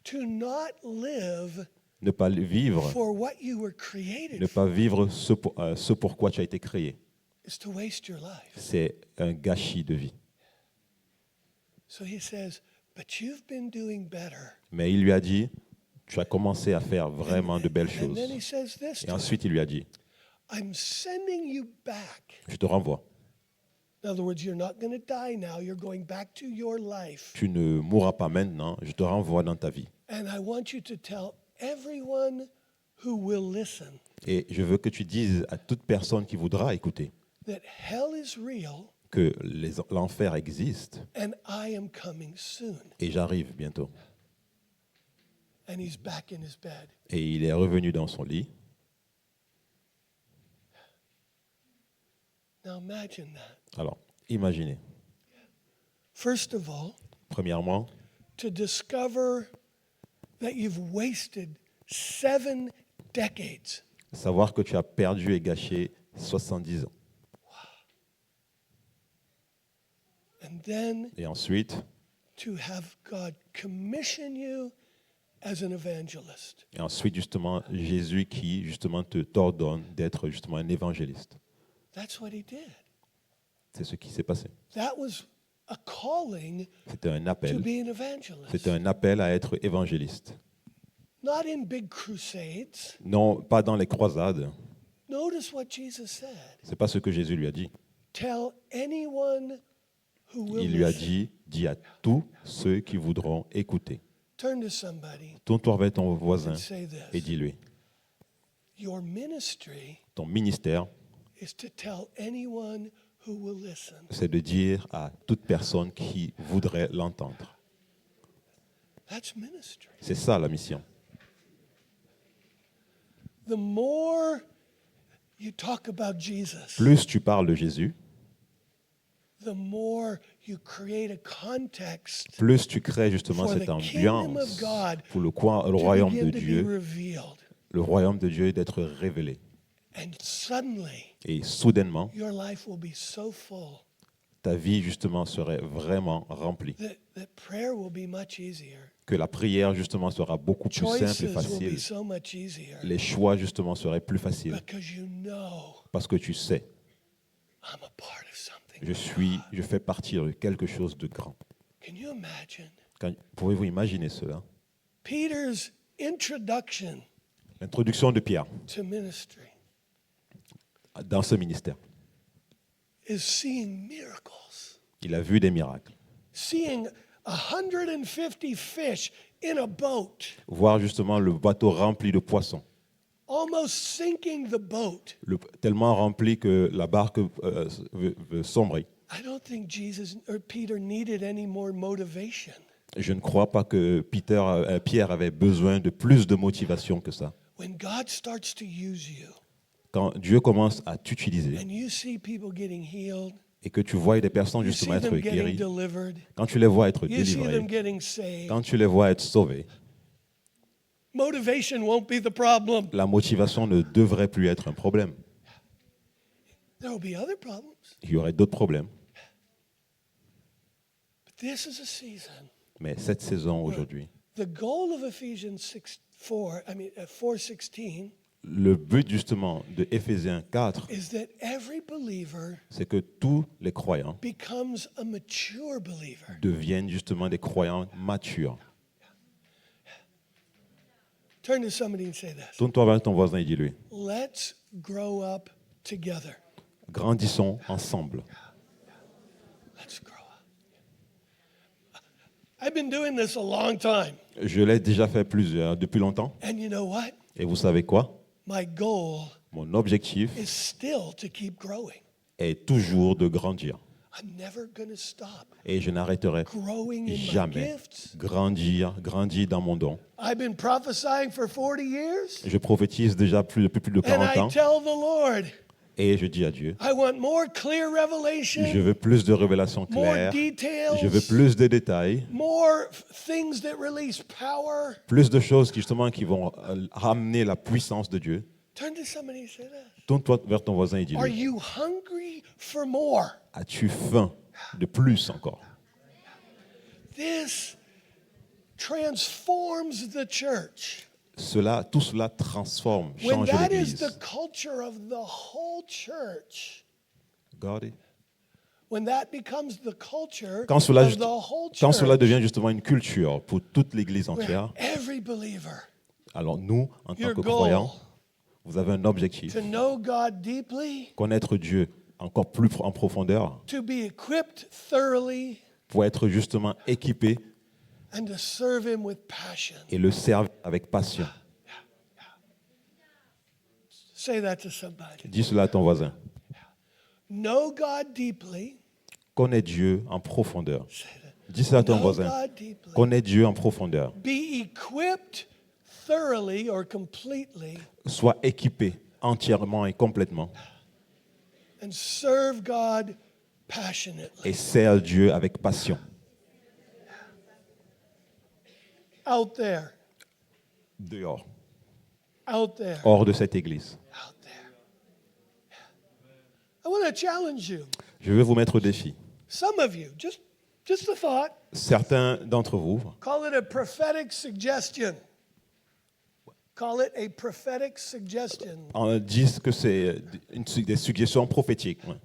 To not live Ne pas vivre, for what you were created ne pas vivre ce pourquoi tu as été créé. is to waste your life. C'est un gâchis de vie. So he says, but you've been doing better. Mais il lui a dit, tu as commencé à faire vraiment de belles And then he choses. says this Et to him, ensuite, il lui a dit, I'm sending you back. je te renvoie. In other words, you're not going to die now. You're going back to your life. Tu ne mourras pas maintenant, je te renvoie dans ta vie. And I want you to tell everyone who will listen Et je veux que tu dises à toute personne qui voudra écouter that hell is real que l'enfer existe and I am coming soon. et j'arrive bientôt. And he's back in his bed. Et il est revenu dans son lit. Now imagine that. Alors, imaginez, First of all, premièrement, to discover that you've wasted 7 decades. savoir que tu as perdu et gâché 70 ans. And then Et ensuite, to have God commission you as an evangelist. justement, Jésus qui justement t'ordonne d'être justement un évangéliste. That's what he did. C'est ce qui s'est passé. That was a calling C'était un to appel. be an evangelist. C'était un appel à être évangéliste. Not in big crusades. Non, pas dans les croisades. Notice what Jesus said. C'est pas ce que Jésus lui a dit. Tell anyone who will Il lui a listen. dit, dis à tous ceux qui voudront écouter. Turn to somebody Tourne-toi vers ton voisin and say et this. dis-lui, Your ministry ton ministère, is to tell anyone who will listen. c'est de dire à toute personne qui voudrait l'entendre. That's ministry. C'est ça la mission. The more you talk about Jesus, Plus tu parles de Jésus, the more you create a context plus tu crées justement for cette the kingdom of ambiance God pour le to royaume de begin to be Dieu, revealed. le royaume de Dieu d'être révélé. And suddenly, Et soudainement, your life will be so full ta vie justement serait vraiment remplie. that prayer will be much easier. Que la prière justement sera beaucoup plus simple et Choices will be facile. so much easier Les choix justement seraient plus faciles because you know parce que tu sais, I'm a part of something. je fais partie de quelque chose de grand. Can you imagine? Pouvez-vous imaginer cela? Peter's introduction L'introduction de Pierre to ministry dans ce ministère. is seeing miracles, Il a vu des miracles. seeing 150 fish in a boat, Voir justement le bateau rempli de poissons. almost sinking the boat. Tellement rempli que la barque veut sombrer. I don't think Jesus or Peter needed any more motivation. Je ne crois pas que Pierre avait besoin de plus de motivation que ça. When God starts to use you Quand Dieu commence à t'utiliser and you see people getting healed, et que tu vois des personnes you see justement être them getting guéries, delivered, quand tu les vois être you see délivrés, them getting saved, quand tu les vois être sauvés, motivation won't be the problem. la motivation ne devrait plus être un problème. There will be other problems, Il y aurait d'autres problèmes. but this is a season. Mais cette saison aujourd'hui, The goal of Ephesians 4:16 le but justement de Éphésiens 4, is that every believer c'est que tous les croyants becomes a mature believer. deviennent justement des croyants matures. Turn to somebody and say this. Tourne-toi vers ton voisin et dis-lui, Let's grow up together. grandissons ensemble. Let's grow up. I've been doing this a long time. Je l'ai déjà fait depuis longtemps. And you know what? Et vous savez quoi? My goal Mon objectif is still to keep growing. est toujours de grandir. I'm never going to stop Et je n'arrêterai growing in my jamais. gifts. Grandir dans mon don. I've been prophesying for 40 years. Je prophétise déjà depuis plus de And 40 I ans. tell the Lord, Et je dis à Dieu, I want more clear revelation, je veux plus de révélations more claires. details, Je veux plus de détails. more things that release power Plus de choses qui vont ramener la puissance de Dieu Turn to somebody and say this. Tourne-toi vers ton voisin et Are dis-lui, you hungry for more? as-tu faim de plus encore? This transforms the church. Tout cela transforme, When change that is l'Église. the culture of the whole church, Regardez. when that becomes the culture Quand cela, of the whole quand cela church, devient justement une culture pour toute l'Église where entière, every believer, alors nous, en tant your que goal, croyants, vous avez un objectif, to know God deeply, connaître Dieu encore plus en profondeur, to be equipped thoroughly, pour être justement équipé and to serve Him with passion. et le servir avec passion. Say that to somebody. Dis cela à ton voisin. Know God deeply. Connais Dieu en profondeur. Dis cela à ton Know voisin. God deeply. Connais Dieu en profondeur. Be equipped thoroughly or completely, Sois équipé entièrement et complètement and serve God passionately. et sers Dieu avec passion. Out there, Dehors, out there, hors de cette église. out there. I want to challenge you. Je vais vous mettre au défi. Some of you, just a thought, Certains d'entre vous, call it a prophetic suggestion. Call it a prophetic suggestion. disent que c'est des suggestions prophétiques. Ouais.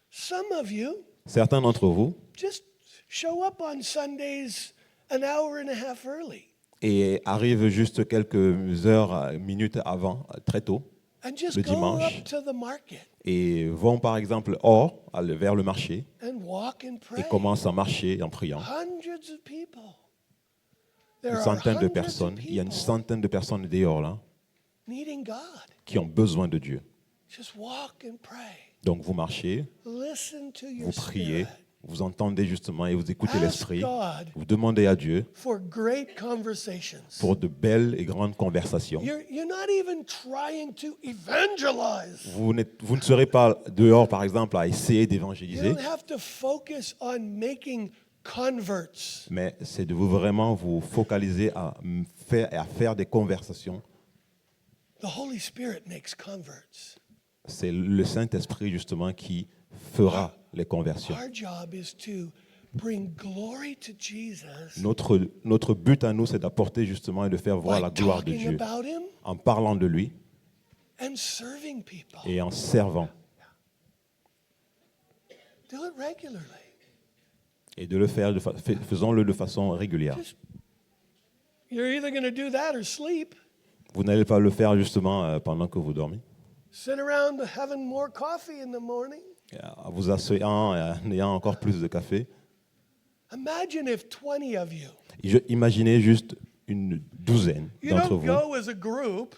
Some of you Certains d'entre vous just show up on Sundays an hour and a half early et arrivent juste quelques heures, minutes avant, très tôt, and just le go dimanche, up to the market et vont par exemple hors, vers le marché, and walk and pray. et commencent à marcher en priant. Hundreds of people. There Une are centaine de hundreds of personnes, il y a une people centaine de personnes dehors là needing God. qui ont besoin de Dieu. Just walk and pray. Donc vous marchez, Listen to your vous priez, spirit. vous entendez justement et vous écoutez Ask l'Esprit, God vous demandez à Dieu for great conversations. pour de belles et grandes conversations. You're not even trying to evangelize. Vous ne serez pas dehors, par exemple, à essayer You d'évangéliser, don't have to focus on making converts. mais c'est de vous vraiment vous focaliser à faire des conversations. The Holy Spirit makes converts. C'est le Saint-Esprit justement qui fera les conversions. Our job is to bring glory to Jesus Notre but à nous, c'est d'apporter justement et de faire voir by la gloire de talking Dieu about Him en parlant de lui and serving people. et en servant. Do it regularly. Et de le faire, faisons-le de façon régulière. You're either going to do that or sleep. Vous n'allez pas le faire justement pendant que vous dormez, Sit around having more coffee in the morning. en vous asseyant et en ayant encore plus de café. Imagine if 20 of you, Imaginez juste une douzaine you d'entre don't vous, go as a group,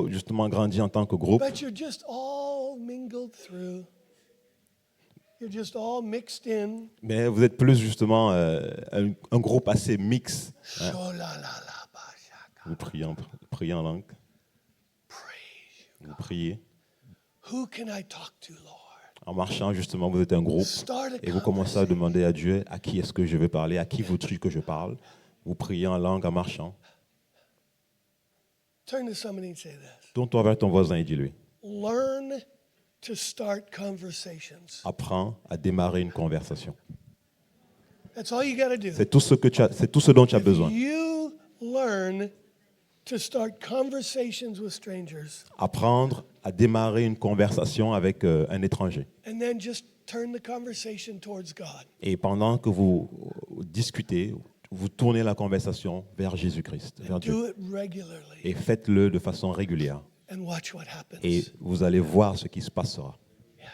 justement grandi en tant que groupe, but you're just all mingled through. You're just all mixed in. mais vous êtes plus justement un groupe assez mix. Hein. Sho-la-la-la-ba-shaka. Vous priez en langue, Praise you. vous priez. Who can I talk to, Lord? En marchant, justement, vous êtes un groupe Start a et vous commencez à demander à Dieu à qui est-ce que je vais parler, à qui veux-tu que je parle. Vous priez en langue en marchant. Turn to somebody and say this. Tourne-toi vers ton voisin et dis-lui, Learn to start conversations. apprends à démarrer une conversation. That's all you got to do. C'est tout ce dont tu as If besoin. you learn to start conversations with strangers Apprendre à démarrer une conversation avec un étranger. and then just turn the conversation towards God. Et pendant que vous discutez, vous tournez la conversation vers Jésus-Christ, vers Dieu. Do it regularly Et faites-le de façon régulière. and watch what happens. Et vous allez voir ce qui se passera. Yeah.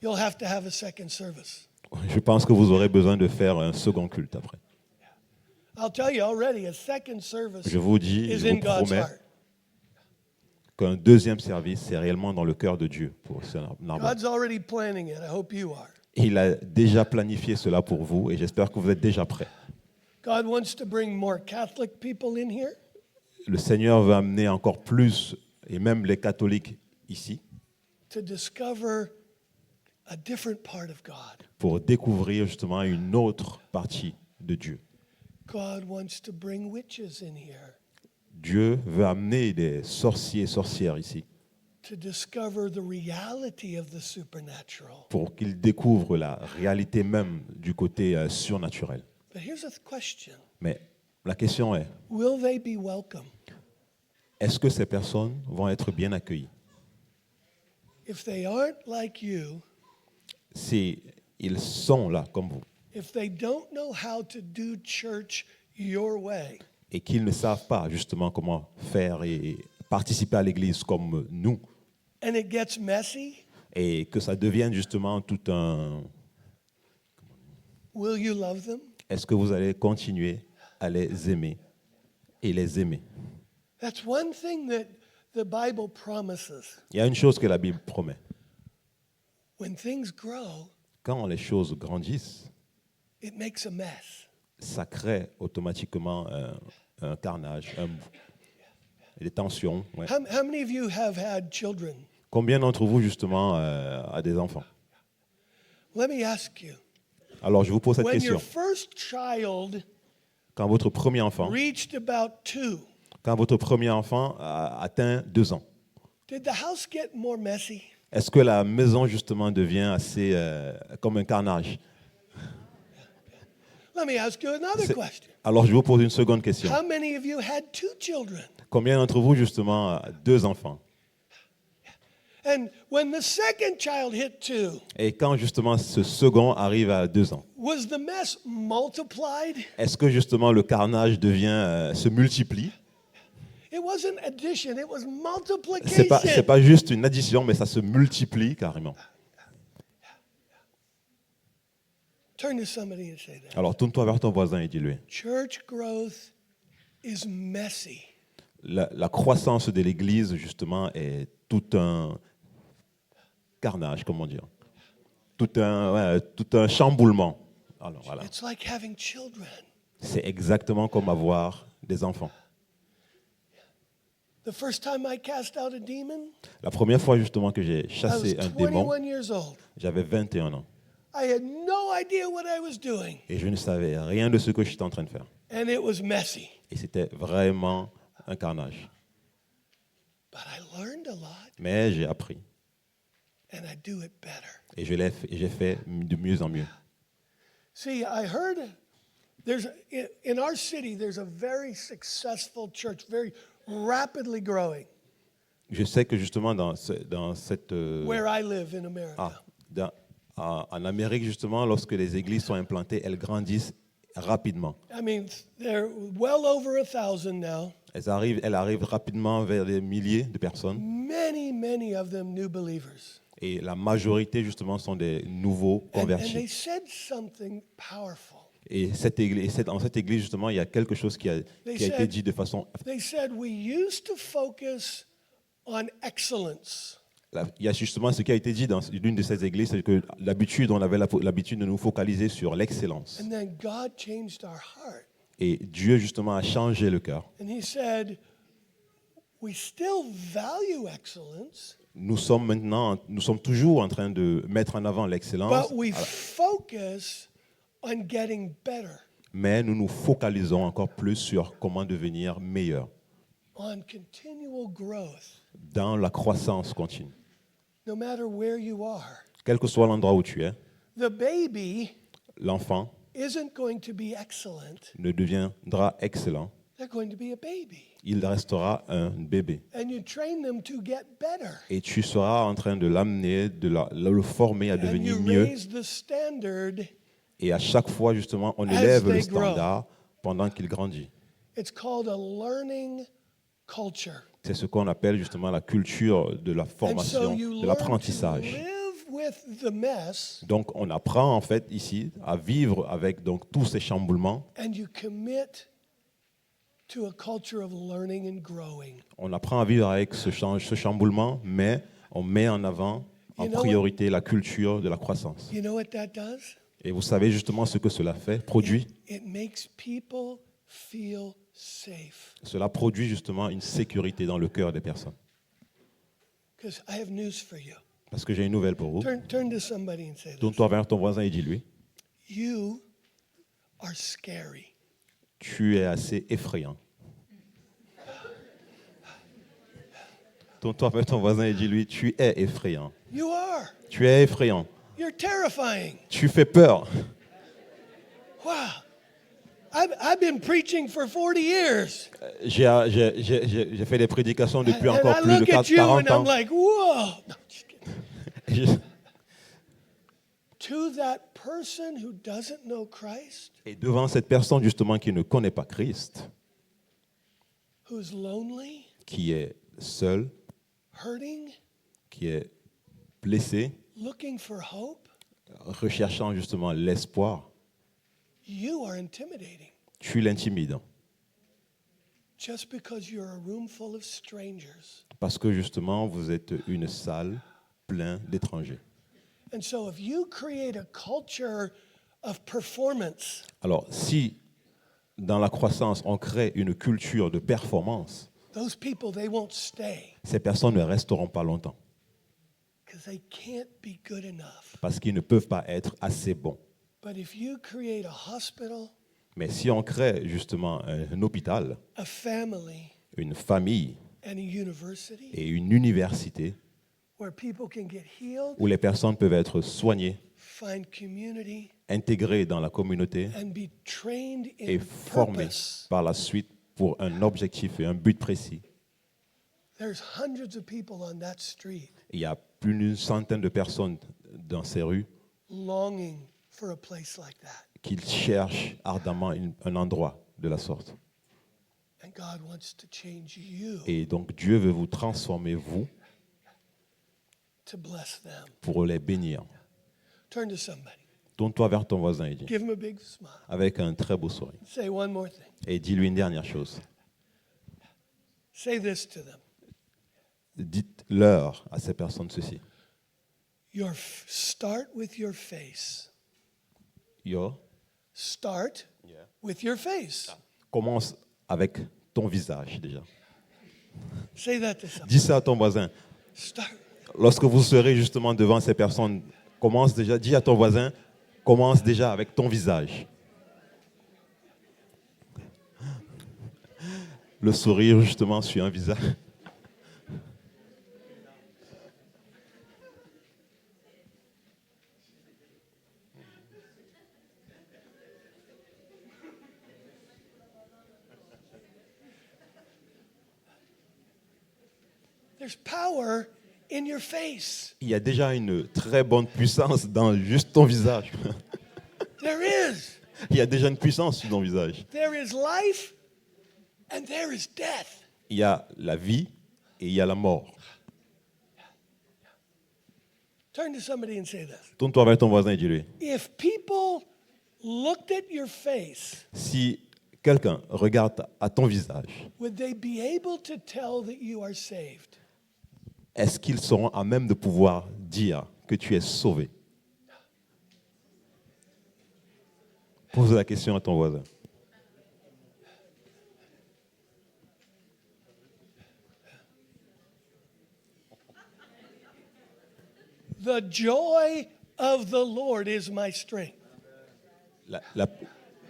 You'll have to have a second service. Je pense que vous aurez besoin de faire un second culte après. I'll tell you already, a second service Je vous dis, is je in vous God's promets heart. qu'un deuxième service, c'est réellement dans le cœur de Dieu pour ce Narbonne. God's already planning it. I hope you are. Il a déjà planifié cela pour vous et j'espère que vous êtes déjà prêts. God wants to bring more Catholic people in here Le Seigneur veut amener encore plus, et même les catholiques ici, to discover a different part of God. pour découvrir justement une autre partie de Dieu. God wants to bring witches in here Dieu veut amener des sorciers et sorcières ici to discover the reality of the supernatural. pour qu'ils découvrent la réalité même du côté surnaturel. But here's a question. Mais la question est, Will they be welcome? est-ce que ces personnes vont être bien accueillies? If they aren't like you, Si ils sont là comme vous if they don't know how to do church your way, et qu'ils ne savent pas justement comment faire et participer à l'église comme nous, and it gets messy, et que ça devienne justement tout un... will you love them? Est-ce que vous allez continuer à les aimer et les aimer? That's one thing that the Bible promises. Il y a une chose que la Bible promet. When things grow, Quand les choses grandissent, it makes a mess. ça crée automatiquement un carnage, des tensions. Ouais. How many of you have had children? Combien d'entre vous justement a des enfants? Let me ask you. Alors je vous pose cette When your question. first child Quand votre premier enfant, reached about 2, quand votre premier enfant a atteint 2 ans, did the house get more messy? est-ce que la maison justement devient assez comme un carnage? Let me ask you another C'est- question. Alors je vous pose une seconde question. How many of you had 2 children? Combien d'entre vous justement a 2 enfants? And when the second child hit 2, Et quand justement ce second arrive à 2 ans, was the mess multiplied? est-ce que justement le carnage devient se multiplie? It wasn't addition, it was C'est multiplication. pas juste une addition, mais ça se multiplie carrément. Turn to somebody and say that. Alors tourne-toi vers ton voisin et dis-lui. Church growth is messy. La croissance de l'Église justement est tout un carnage, comment dire, tout un chamboulement. Alors voilà, It's like having children. c'est exactement comme avoir des enfants. The first time I cast out a demon, La première fois justement que j'ai I chassé was un démon, 21 years old. j'avais 21 ans I had no idea what I was doing, et je ne savais rien de ce que j'étais en train de faire. and it was messy. Et c'était vraiment un carnage. But I learned a lot, Mais j'ai appris and I do it better. et j'ai fait de mieux en mieux. See, I heard in our city, there's a very successful church, very rapidly growing, Je sais que justement dans cette... where I live in America. en Amérique, justement, lorsque les églises sont implantées, elles grandissent rapidement. I mean, they're well over 1,000 now. Elles arrivent rapidement vers des milliers de personnes. Many of them new believers. Et la majorité, justement, sont des nouveaux And they convertis. said something powerful. Et dans cette église, justement, il y a quelque chose qui a été dit de façon... They said, we used to focus on excellence. Il y a justement ce qui a été dit dans l'une de ces églises, c'est que d'habitude, on avait l'habitude de nous focaliser sur l'excellence. And then God changed our heart. Et Dieu, justement, a changé le cœur. And he said, we still value excellence, Nous sommes toujours en train de mettre en avant l'excellence, but we focus on getting better, mais nous nous focalisons encore plus sur comment devenir meilleur on continual growth, dans la croissance continue. no matter where you are. Quel que soit l'endroit où tu es, The baby l'enfant isn't going to be excellent. ne deviendra excellent. They're going to be a baby. Il restera un bébé. And you train them to get better. Et tu seras en train de l'amener, de le former à And devenir you mieux. raise the standard. Et à chaque fois, justement, on As élève le they grow. standard pendant qu'il grandit. It's called a learning culture. C'est ce qu'on appelle justement la culture de la And so formation, you de learn to l'apprentissage. live with the mess, Donc, on apprend en fait ici à vivre avec donc tous ces chamboulements. and you commit to a culture of learning and growing. On apprend à vivre avec ce chamboulement, mais on met en avant, en You know priorité, la culture de la croissance. You know what that does? Et vous savez justement ce que cela fait, produit. It makes people feel safe. Cela produit justement une sécurité dans le cœur des personnes. Because I have news for you. Parce que j'ai une nouvelle pour vous. Turn to somebody and say this. Tourne-toi vers ton voisin et dis-lui, You are scary. tu es assez effrayant. Tourne-toi vers ton voisin et dis-lui, tu es effrayant. You are. Tu es effrayant. You're terrifying. Tu fais peur. Wow. I've been preaching for 40 years. J'ai fait des prédications depuis And encore I plus de look at you 40 and I'm ans. like, whoa. No, just kidding. Et je- To that person who doesn't know Christ, Et devant cette personne justement qui ne connaît pas Christ, who's lonely, qui est seul, hurting, qui est blessé, looking for hope, recherchant justement l'espoir, you are intimidating tu l'intimides. just because you're a room full of strangers. Parce que justement, vous êtes une salle pleine d'étrangers. And so if you create a culture of performance, Alors, si dans la croissance, on crée une culture de performance, those people, they won't stay ces personnes ne resteront pas longtemps because they can't be good enough. parce qu'ils ne peuvent pas être assez bons. But if you create a hospital, Mais si on crée justement un hôpital, a family, une famille and a university et une université where people can get healed, où les personnes peuvent être soignées, find community, intégrées dans la communauté and be trained et in formées purpose, par la suite pour un objectif et un but précis. there's hundreds of people on that street Il y a plus d'une centaine de personnes dans ces rues longing for a place like that. qui cherchent ardemment un endroit de la sorte. And God wants to change you Et donc Dieu veut vous transformer, vous, to bless them. pour les bénir. Turn to somebody. Tourne-toi vers ton voisin et dis, Give him a big smile. avec un très beau sourire. Say one more thing. Et dis-lui une dernière chose. Say this to them. Dites-leur à ces personnes ceci. Start with your face. Yo, Start with your face. commence avec ton visage déjà. Say that to somebody. Dis ça à ton voisin. Start. Lorsque vous serez justement devant ces personnes, dis à ton voisin, commence déjà avec ton visage. Le sourire justement sur un visage. There's power in your face. Il y a déjà une très bonne puissance dans juste ton visage. There is. Il y a déjà une puissance sur ton visage. There is life and there is death. Il y a la vie et il y a la mort. Turn to somebody and say this. Tourne-toi vers ton voisin et dis-lui, If people looked at your face, si quelqu'un regarde à ton visage, would they be able to tell that you are saved? est-ce qu'ils seront à même de pouvoir dire que tu es sauvé? Pose la question à ton voisin. The joy of the Lord is my strength.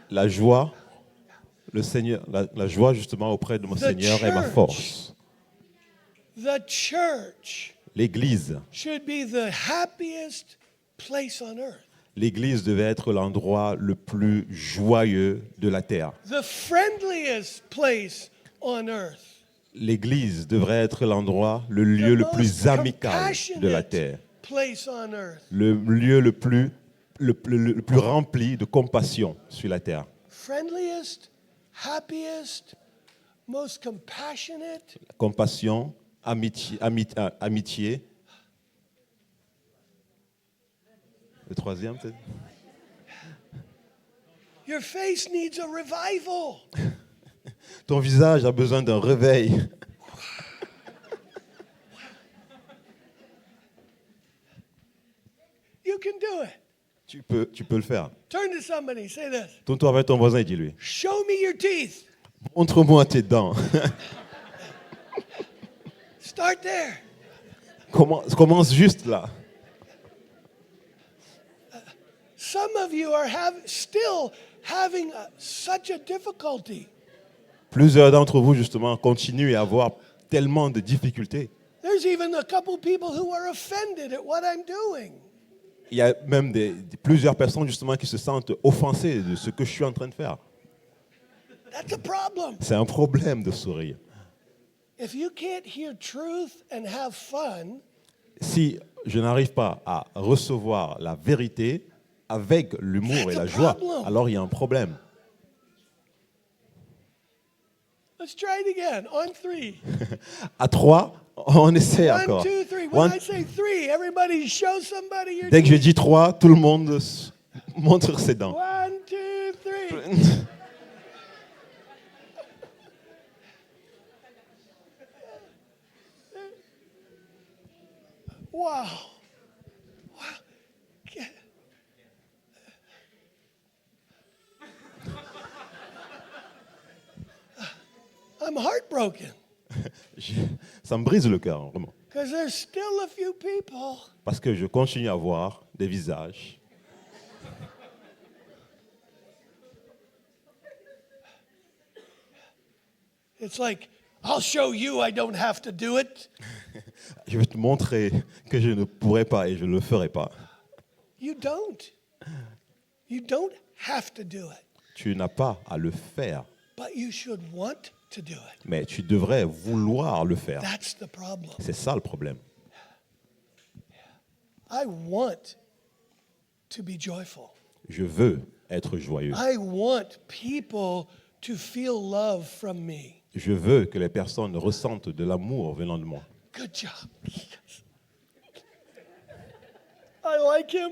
La joie, le Seigneur, la joie justement auprès de mon Seigneur est ma force. The church L'Église, should be the happiest place on earth. l'Église devait être l'endroit le plus joyeux de la terre. The friendliest place on earth. L'Église devrait être l'endroit, le lieu le plus amical de la terre. Place on earth. Le lieu le plus rempli de compassion sur la terre. Friendliest, happiest, most compassionate. Compassion, amitié. Le troisième, peut-être? Your face needs a revival. Ton visage a besoin d'un réveil. You can do it. Tu peux le faire. Turn to somebody, say this. Tourne-toi vers ton voisin et dis-lui, Show me your teeth. montre-moi tes dents. Start there. Commence juste là. Some of you are still having such a difficulty. Plusieurs d'entre vous, justement, continuent à avoir tellement de difficultés. There's There's even a couple people who are offended at what I'm doing. Il y a même plusieurs personnes justement qui se sentent offensées de ce que je suis en train de faire. That's a problem. C'est un problème de sourire. If you can't hear truth and have fun, Si je n'arrive pas à recevoir la vérité avec l'humour et la joie, alors il y a un problème. let's try it again. On 3. À 3, on essaie 1, encore. 2, 3. One- When I say 3, everybody show somebody your Dès que je teeth. dis 3, tout le monde montre ses dents. 1, 2, 3. Wow. Wow. Get- I'm heartbroken Ça me brise le cœur, vraiment. because there's still a few people Parce que je continue à voir des visages. It's like, I'll show you I don't have to do it. Je vais te montrer que je ne pourrai pas et je ne le ferai pas. You don't. You don't have to do it, Tu n'as pas à le faire, but you should want to do it. mais tu devrais vouloir le faire. That's the problem. C'est ça le problème. I want to be joyful. Je veux être joyeux. I want people to feel love from me. Je veux que les personnes ressentent de l'amour venant de moi. Good job. I like him.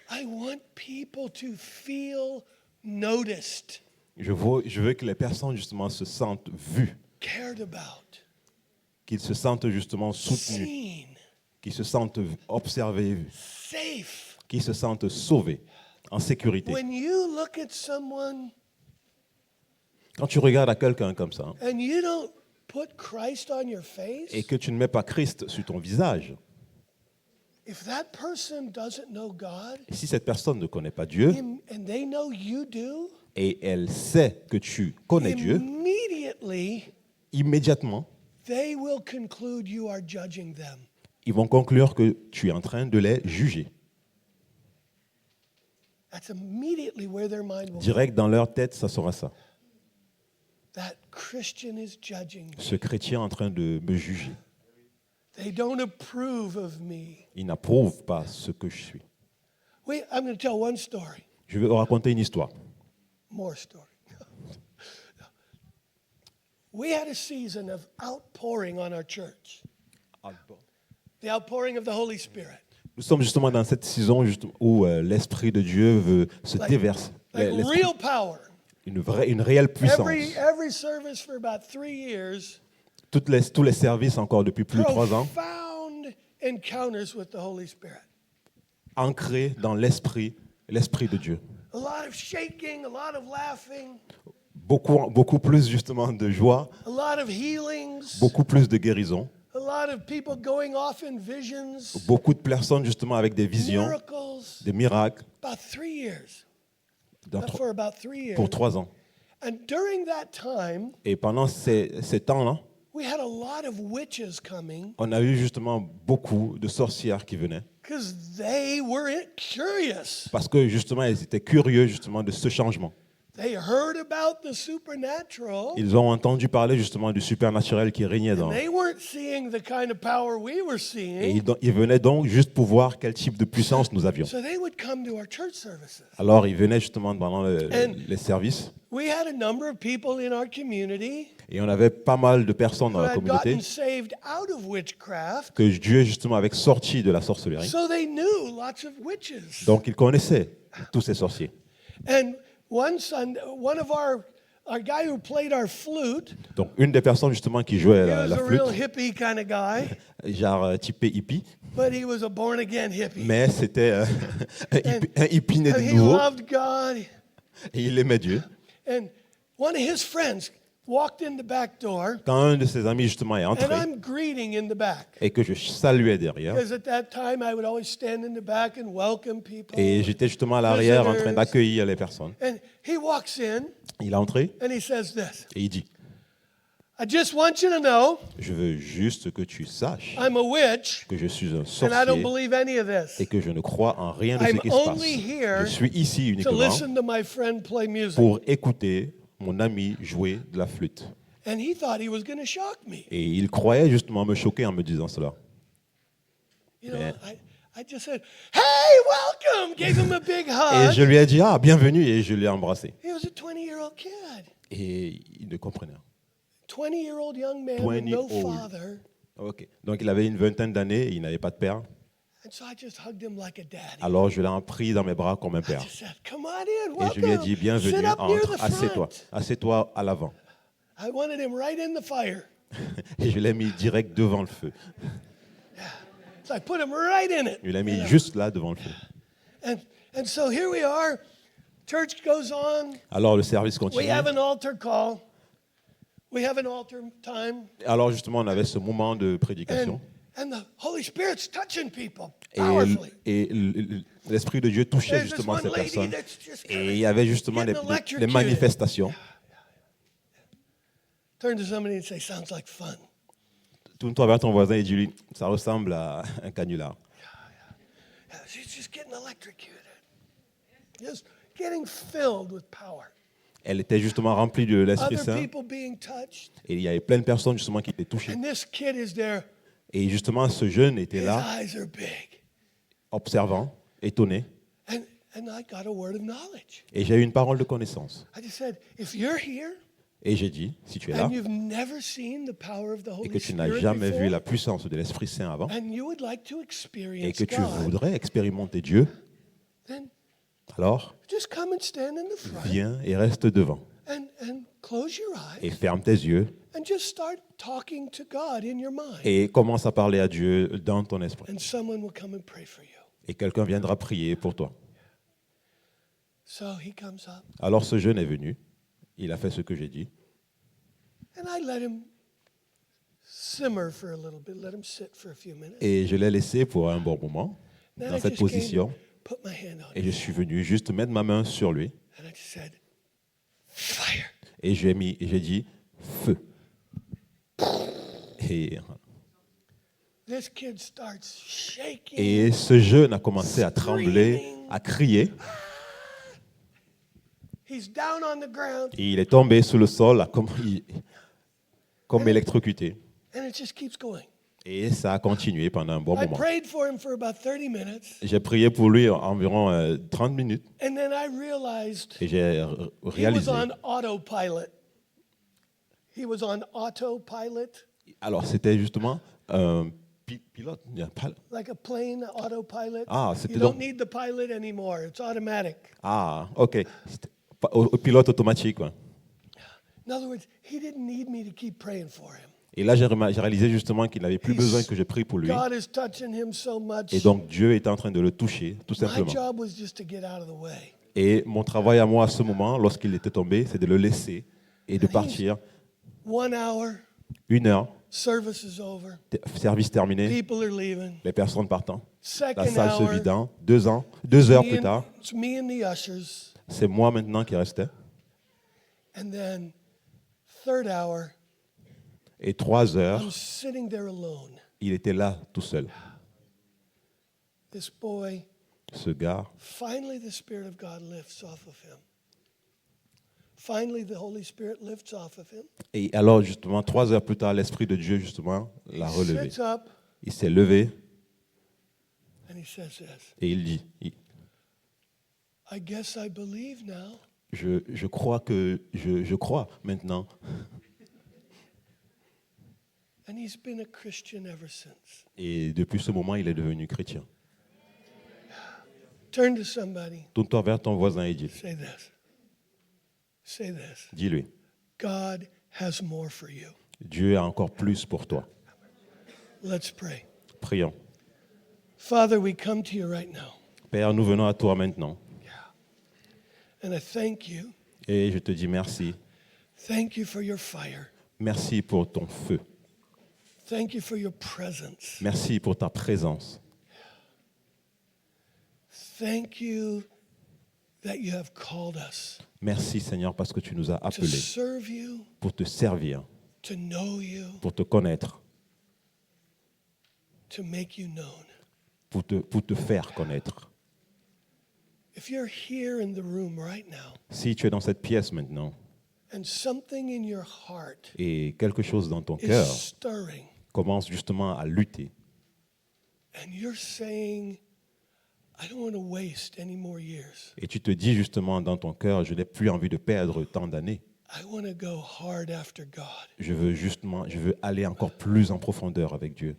I want people to feel noticed, Je veux que les personnes justement se sentent vues, cared about, qu'ils se sentent justement soutenus, seen, qu'ils se sentent observés, safe. qu'ils se sentent sauvés, en sécurité. When you look at someone Quand tu regardes à quelqu'un comme ça and you don't put Christ on your et face, que tu ne mets pas Christ sur ton visage, if that person doesn't know God et si cette personne ne connaît pas Dieu and they know you do, et elle sait que tu connais Dieu, immediately immédiatement, they will conclude you are judging them. ils vont conclure que tu es en train de les juger. That's immediately where their mind will go. Direct dans leur tête, ça sera ça. That Christian is judging me. Ce chrétien est en train de me juger. They don't approve of me. Il n'approuve pas ce que je suis. I'm going to tell one story. Je vais vous raconter une histoire. More story. We had a season of outpouring on our church. The outpouring of the Holy Spirit. Nous sommes justement dans cette saison où l'Esprit de Dieu veut se déverser. Like L'esprit- real power. une réelle puissance. Every service for about 3 years. Tous les services encore depuis plus de 3 ans, Profound encounters with the Holy Spirit. ancrés dans l'Esprit de Dieu. A lot of shaking, a lot of laughing, Beaucoup plus justement de joie, a lot of healings, beaucoup plus de guérison, a lot of people going off in visions, beaucoup de personnes justement avec des visions, miracles. des miracles About 3 years. dans For about 3 years. pour 3 ans. And during that time, Et pendant ces temps-là, we had a lot of witches coming on a eu justement beaucoup de sorcières qui venaient. because they were curious. Parce que justement, elles étaient curieux justement de ce changement. They heard about the supernatural. Ils ont entendu parler justement du supernaturel qui régnait dans. And they weren't seeing the kind of power we were Et seeing. ils venaient donc juste pour voir quel type de puissance nous avions. So they would come to our church services. Alors ils venaient justement pendant And- les services. We had a number of people in our community Et on avait pas mal de personnes dans who la had communauté gotten saved out of witchcraft. que Dieu justement avait sorti de la sorcellerie. So they knew lots of witches. Donc ils connaissaient tous ces sorciers. And one Sunday, one of our guy who played our flute, Donc une des personnes justement qui jouait he la was a real flûte, hippie kind of guy, genre typé hippie, but he was a born again hippie. mais c'était un hippie né And de he nouveau loved God. et il aimait Dieu. And one of his friends walked in the back door, Quand un de ses amis justement est and entré I'm greeting in the back. et que je saluais derrière, Because at that time, I would always stand in the back and welcome people. et j'étais justement à l'arrière en train d'accueillir les personnes. And he walks in Il est entré and he says this. et il dit, I just want you to know Je veux juste que tu saches I'm a witch que je suis un and I don't sorcier believe any of et this. que je ne crois en rien de ce I'm qui se passe. only here Je suis ici to uniquement listen to my friend play music. pour écouter mon ami jouer de la flûte. And he thought he was going to shock me. Et il croyait justement me choquer en me disant cela. You know, Yeah. I just said, "Hey, welcome!" Gave him a big Et hug. je lui ai dit, ah, bienvenue, et je l'ai embrassé. He was a 20-year-old kid. Et il ne comprenait rien. 20-year-old young man with 20 no old. father. Ok. Donc il avait une vingtaine d'années et il n'avait pas de père. And so I just hugged him like a daddy. Alors je l'ai pris dans mes bras comme un I père. just said, "Come on in, Et je lui ai welcome. dit, Sit bienvenue, up near entre, the assieds-toi. front." Assieds-toi à l'avant. I wanted him right in the fire. Et je l'ai mis direct devant le feu. So I put him right in it. Je l'ai mis juste là devant le feu. And so here we are. Church goes on. Alors le service We continue. have an altar call. We have an altar time. Alors justement, on avait ce moment de prédication. And the Holy Spirit's touching people Et, powerfully. l'Esprit de Dieu touchait There's this justement one ces lady personnes. that's just Et il y avait justement getting des electrocuted. manifestations. Turn to somebody and say, "Sounds like fun." Tourne-toi vers ton voisin et dis-lui, ça ressemble à un canular. Yeah, she's just getting electrocuted. Just getting filled with power. Elle était justement remplie de l'Esprit Other Saint. people being touched. Et il y avait plein de personnes justement qui étaient touchées. And this kid is there. Et justement, ce jeune était His là, eyes are big. observant, étonné. And I got a word of knowledge. Et j'ai eu une parole de connaissance. I just said, if you're here Et j'ai dit, si tu es là and you've never seen the power of the et Holy que tu n'as Spirit jamais vu before, la puissance de l'Esprit Saint avant and you would like to et experience que tu God, voudrais expérimenter Dieu, then alors just come and stand in the front viens et reste devant. and close your Et eyes ferme tes yeux and just start talking to God in your mind. et commence à parler à Dieu dans ton esprit. And someone will come and pray for you. Et quelqu'un viendra prier pour toi. So he comes up, Alors ce jeune est venu, il a fait ce que j'ai dit. and I let him simmer for a little bit, let him sit for a few minutes. Et je l'ai laissé pour un bon moment Then dans I cette just came position. to put my hand on Et him, je suis venu juste mettre ma main sur lui. and I just said, "Fire." Et j'ai dit feu. This kid starts shaking. Et ce jeune a commencé à trembler, à crier. He's down on the ground, Et il est tombé sur le sol comme électrocuté. and it just keeps going. Et ça a continué pendant un bon I moment. prayed for him for about 30 minutes, J'ai prié pour lui environ 30 minutes. and then I realized Et j'ai he was réalisé. on autopilot. He was on autopilot, Alors c'était justement un pilote. like a plane autopilot. Ah, You c'était don't donc. need the pilot anymore. It's automatic. Ah, ok. C'était au pilote automatique. Ouais. In other words, he didn't need me to keep praying for him. Et là, j'ai réalisé justement qu'il n'avait plus besoin que je prie pour lui. God is touching him so much. Et donc Dieu était en train de le toucher, tout My simplement. job was just to get out of the way. Et mon travail à moi à ce moment, lorsqu'il était tombé, c'est de le laisser et de partir. 1 hour, 1 heure, service is over. service terminé, People are leaving. les personnes partant, la Second salle se hour, vidant. 2 heures plus tard, it's me and the ushers. c'est moi maintenant qui restais. And then third hour, Et 3 I'm heures, sitting there alone. il était là tout seul. This boy, Ce gars, finally the Spirit of God lifts off of him. Finally the Holy Spirit lifts off of him. et alors justement 3 heures plus tard, l'Esprit de Dieu justement l'a He relevé. sits up Il s'est levé and he says this. et il dit, I guess I believe now. je crois que je crois maintenant. And he's been a Christian ever since. Et depuis ce moment, il est devenu chrétien. Turn to somebody. Tourne-toi vers ton voisin et Say this. Say this. dis-lui, God has more for you. Dieu a encore plus pour toi. Let's pray. Prions. Father, we come to you right now. Père, nous venons à toi maintenant. And I thank you. Et je te dis merci. Thank you for your fire. Merci pour ton feu. Thank you for your presence. Merci pour ta présence. Thank you that you have called us Merci Seigneur parce que tu nous as to appelés serve you, pour te servir, to know you, pour te connaître, to make you known. pour te faire connaître. If you're here in the room right now Si tu es dans cette pièce maintenant and something in your heart et quelque chose dans ton is cœur stirring commence justement à lutter and you're saying, I don't want to waste any more years. et tu te dis justement dans ton cœur, je n'ai plus envie de perdre tant d'années. I want to go hard after God. Je veux aller encore plus en profondeur avec Dieu.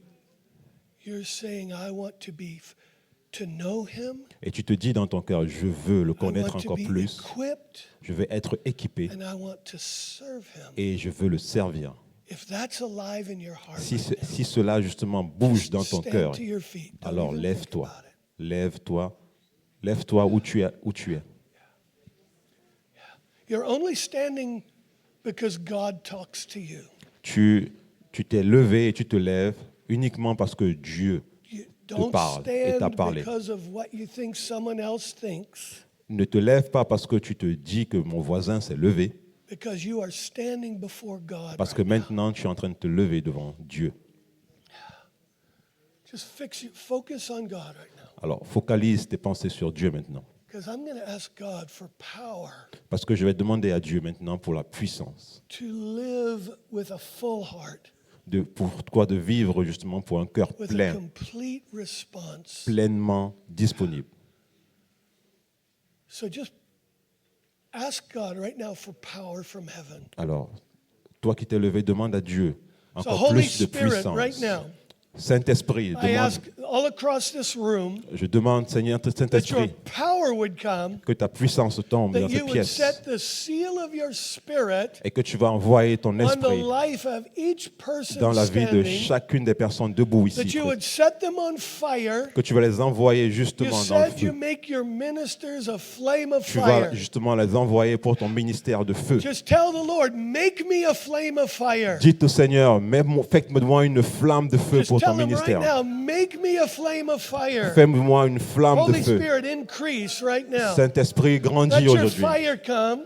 You're saying, I want to know Him. Et tu te dis dans ton cœur, je veux le I connaître want to encore be plus, equipped, je veux être équipé and I want to serve Him. et je veux le servir. If that's alive in your heart, Si cela justement bouge dans ton stand cœur, to your feet. Don't alors even think lève-toi, about it. lève-toi où tu es. You're only standing because God talks to you. Tu t'es levé et tu te lèves uniquement parce que Dieu You don't parle et t'a stand parlé. because of what you think someone else thinks, ne te lève pas parce que tu te dis que mon voisin s'est levé, because you are standing before God. parce que right now. maintenant tu es en train de te lever devant Dieu. Just focus on God right now. Alors focalise tes pensées sur Dieu maintenant. Because I'm going to ask God for power Parce que je vais demander à Dieu maintenant pour la puissance, to live with a full heart, pour toi de vivre justement pour un cœur with a plein, complete response. pleinement disponible. So just ask God right now for power from heaven. Alors, toi qui t'es levé, demande à Dieu So encore Holy plus de Spirit, puissance. right now, Saint-Esprit, I ask all across this room je demande, Seigneur, that your Saint-Esprit, power would come, que ta puissance tombe dans that you cette would pièce set the seal of your Spirit et que tu vas envoyer ton on the esprit life of each person dans la vie de standing, chacune des personnes debout that ici. you would set them on fire. Que tu vas les envoyer You justement dans le said you feu. make your ministers a flame of Tu vas fire. justement les envoyer pour ton ministère de feu. Just tell the Lord, make me a flame of fire. Dites au Seigneur, faites-moi une flamme de feu Just pour ton tell him right ministère. now, make me a flame of fire. Fais-moi une flamme de Holy feu. Spirit, increase right now. Saint-Esprit, Let grandis your aujourd'hui. fire come.